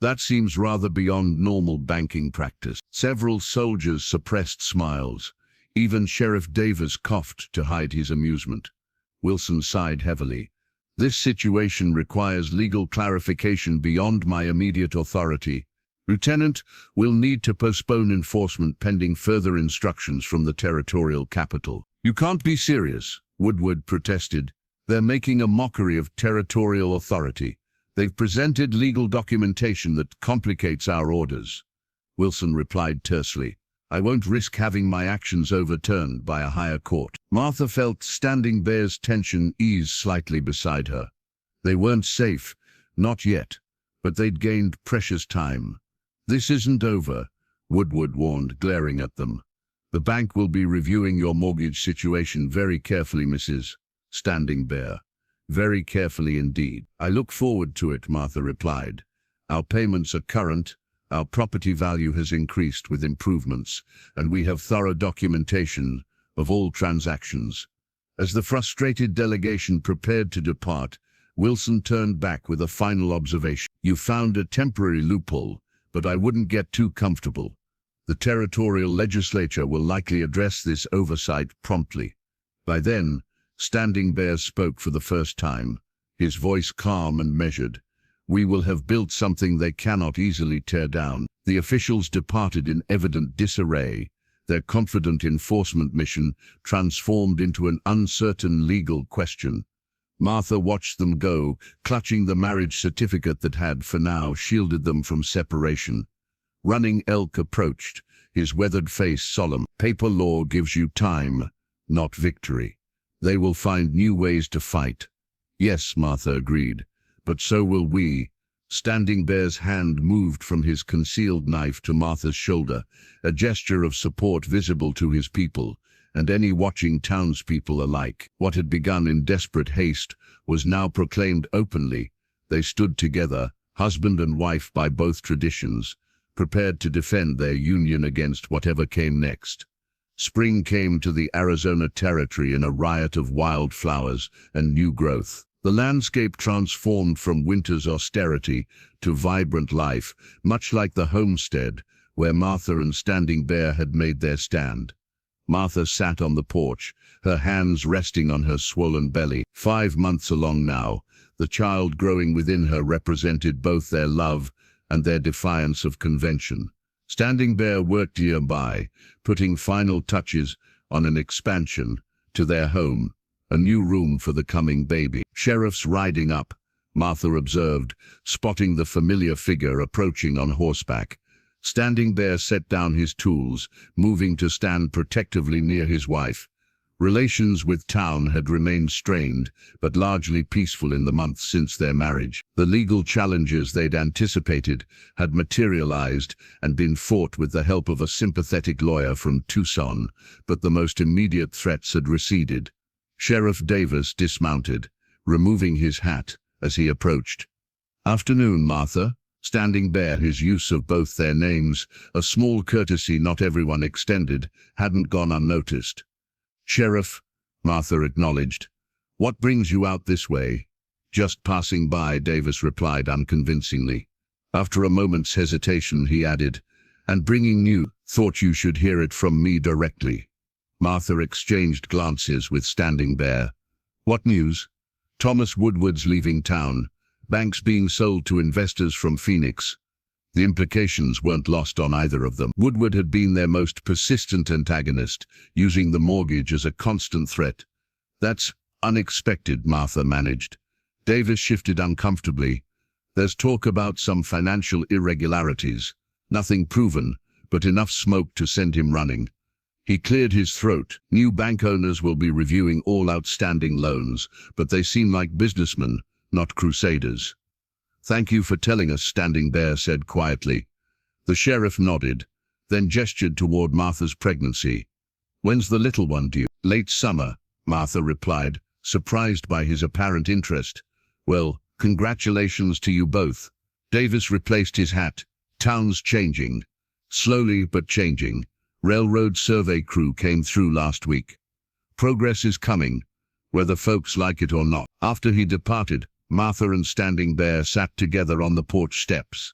[SPEAKER 1] That seems rather beyond normal banking practice. Several soldiers suppressed smiles. Even Sheriff Davis coughed to hide his amusement. Wilson sighed heavily. This situation requires legal clarification beyond my immediate authority. Lieutenant, we'll need to postpone enforcement pending further instructions from the territorial capital. You can't be serious, Woodward protested. They're making a mockery of territorial authority. They've presented legal documentation that complicates our orders. Wilson replied tersely. I won't risk having my actions overturned by a higher court. Martha felt Standing Bear's tension ease slightly beside her. They weren't safe, not yet, but they'd gained precious time. This isn't over, Woodward warned, glaring at them. The bank will be reviewing your mortgage situation very carefully, Mrs. Standing Bear. Very carefully indeed. I look forward to it, Martha replied. Our payments are current, our property value has increased with improvements, and we have thorough documentation of all transactions. As the frustrated delegation prepared to depart, Wilson turned back with a final observation. "You found a temporary loophole, but I wouldn't get too comfortable. The territorial legislature will likely address this oversight promptly." By then, Standing Bear spoke for the first time, his voice calm and measured. "We will have built something they cannot easily tear down." The officials departed in evident disarray, their confident enforcement mission transformed into an uncertain legal question. Martha watched them go, clutching the marriage certificate that had, for now, shielded them from separation. Running Elk approached, his weathered face solemn. "Paper law gives you time, not victory. They will find new ways to fight." "Yes," Martha agreed, "but so will we." Standing Bear's hand moved from his concealed knife to Martha's shoulder, a gesture of support visible to his people, and any watching townspeople alike. What had begun in desperate haste was now proclaimed openly. They stood together, husband and wife by both traditions, prepared to defend their union against whatever came next. Spring came to the Arizona Territory in a riot of wildflowers and new growth. The landscape transformed from winter's austerity to vibrant life, much like the homestead where Martha and Standing Bear had made their stand. Martha sat on the porch, her hands resting on her swollen belly. 5 months along now, the child growing within her represented both their love and their defiance of convention. Standing Bear worked nearby, putting final touches on an expansion to their home, a new room for the coming baby. "Sheriff's riding up," Martha observed, spotting the familiar figure approaching on horseback. Standing Bear set down his tools, moving to stand protectively near his wife. Relations with town had remained strained, but largely peaceful in the months since their marriage. The legal challenges they'd anticipated had materialized and been fought with the help of a sympathetic lawyer from Tucson, but the most immediate threats had receded. Sheriff Davis dismounted, removing his hat as he approached. "Afternoon, Martha." Standing Bear, his use of both their names, a small courtesy not everyone extended, hadn't gone unnoticed. "Sheriff," Martha acknowledged. "What brings you out this way?" "Just passing by," Davis replied unconvincingly. After a moment's hesitation, he added, "And bringing news. Thought you should hear it from me directly." Martha exchanged glances with Standing Bear. "What news?" "Thomas Woodward's leaving town. Banks being sold to investors from Phoenix." The implications weren't lost on either of them. Woodward had been their most persistent antagonist, using the mortgage as a constant threat. "That's unexpected," Martha managed. Davis shifted uncomfortably. "There's talk about some financial irregularities. Nothing proven, but enough smoke to send him running." He cleared his throat. "New bank owners will be reviewing all outstanding loans, but they seem like businessmen, not crusaders." "Thank you for telling us," Standing Bear said quietly. The sheriff nodded, then gestured toward Martha's pregnancy. "When's the little one due?" "Late summer," Martha replied, surprised by his apparent interest. "Well, congratulations to you both." Davis replaced his hat. "Town's changing. Slowly but changing. Railroad survey crew came through last week. Progress is coming, whether folks like it or not." After he departed, Martha and Standing Bear sat together on the porch steps,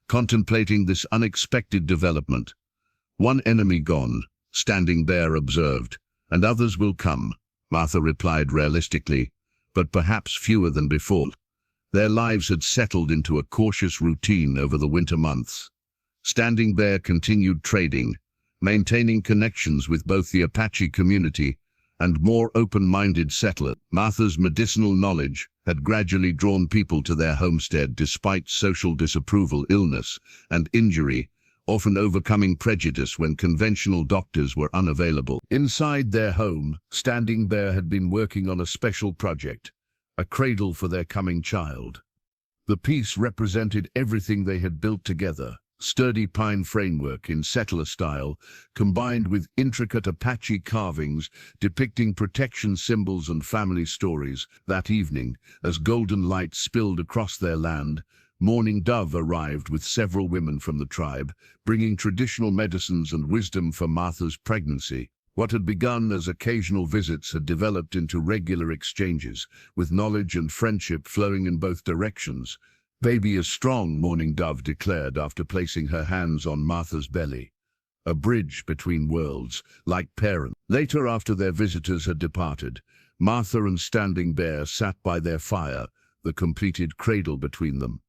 [SPEAKER 1] contemplating this unexpected development. "One enemy gone," Standing Bear observed, "and others will come," Martha replied realistically, "but perhaps fewer than before." Their lives had settled into a cautious routine over the winter months. Standing Bear continued trading, maintaining connections with both the Apache community and more open-minded settlers. Martha's medicinal knowledge had gradually drawn people to their homestead despite social disapproval, illness, and injury, often overcoming prejudice when conventional doctors were unavailable. Inside their home, Standing Bear had been working on a special project, a cradle for their coming child. The piece represented everything they had built together: sturdy pine framework in settler style, combined with intricate Apache carvings depicting protection symbols and family stories. That evening, as golden light spilled across their land, Mourning Dove arrived with several women from the tribe, bringing traditional medicines and wisdom for Martha's pregnancy. What had begun as occasional visits had developed into regular exchanges, with knowledge and friendship flowing in both directions. "Baby is strong," Morning Dove declared after placing her hands on Martha's belly. A bridge between worlds, like parents. Later, after their visitors had departed, Martha and Standing Bear sat by their fire, the completed cradle between them.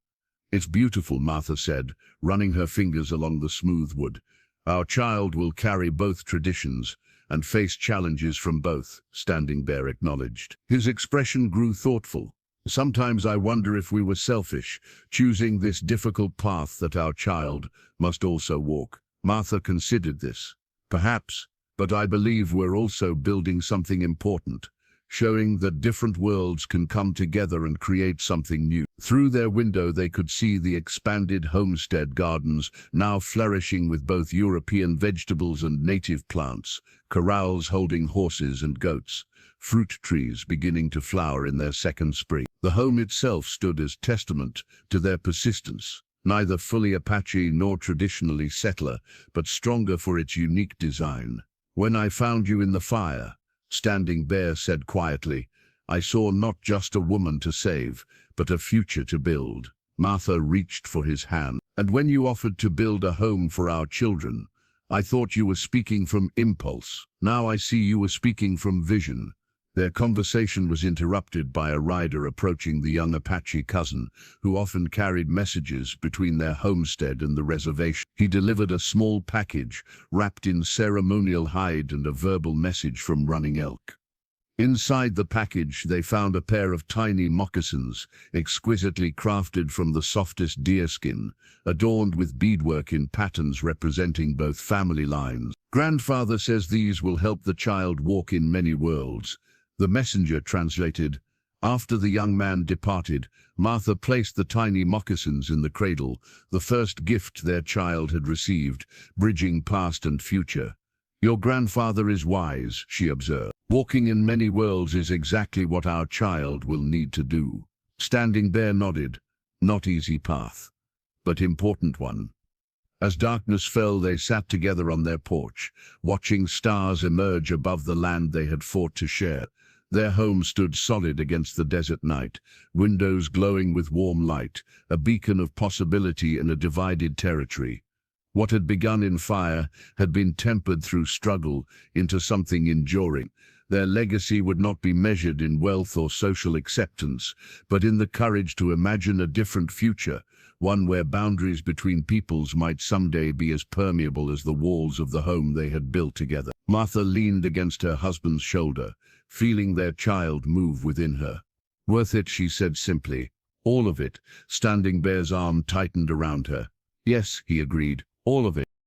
[SPEAKER 1] "It's beautiful," Martha said, running her fingers along the smooth wood. "Our child will carry both traditions and face challenges from both," Standing Bear acknowledged. His expression grew thoughtful. "Sometimes I wonder if we were selfish, choosing this difficult path that our child must also walk." Martha considered this. "Perhaps, but I believe we're also building something important, showing that different worlds can come together and create something new." Through their window they could see the expanded homestead gardens, now flourishing with both European vegetables and native plants, corrals holding horses and goats, fruit trees beginning to flower in their second spring. The home itself stood as testament to their persistence, neither fully Apache nor traditionally settler, but stronger for its unique design. "When I found you in the fire," Standing Bear said quietly, "I saw not just a woman to save, but a future to build." Martha reached for his hand. "And when you offered to build a home for our children, I thought you were speaking from impulse. Now I see you were speaking from vision." Their conversation was interrupted by a rider approaching the young Apache cousin, who often carried messages between their homestead and the reservation. He delivered a small package wrapped in ceremonial hide and a verbal message from Running Elk. Inside the package they found a pair of tiny moccasins, exquisitely crafted from the softest deerskin, adorned with beadwork in patterns representing both family lines. "Grandfather says these will help the child walk in many worlds," the messenger translated. After the young man departed, Martha placed the tiny moccasins in the cradle, the first gift their child had received, bridging past and future. "Your grandfather is wise," she observed. "Walking in many worlds is exactly what our child will need to do." Standing Bear nodded. "Not easy path, but important one." As darkness fell, they sat together on their porch, watching stars emerge above the land they had fought to share. Their home stood solid against the desert night, windows glowing with warm light, a beacon of possibility in a divided territory. What had begun in fire had been tempered through struggle into something enduring. Their legacy would not be measured in wealth or social acceptance, but in the courage to imagine a different future, one where boundaries between peoples might someday be as permeable as the walls of the home they had built together. Martha leaned against her husband's shoulder, feeling their child move within her. "Worth it," she said simply. "All of it." Standing Bear's arm tightened around her. "Yes," he agreed, "all of it."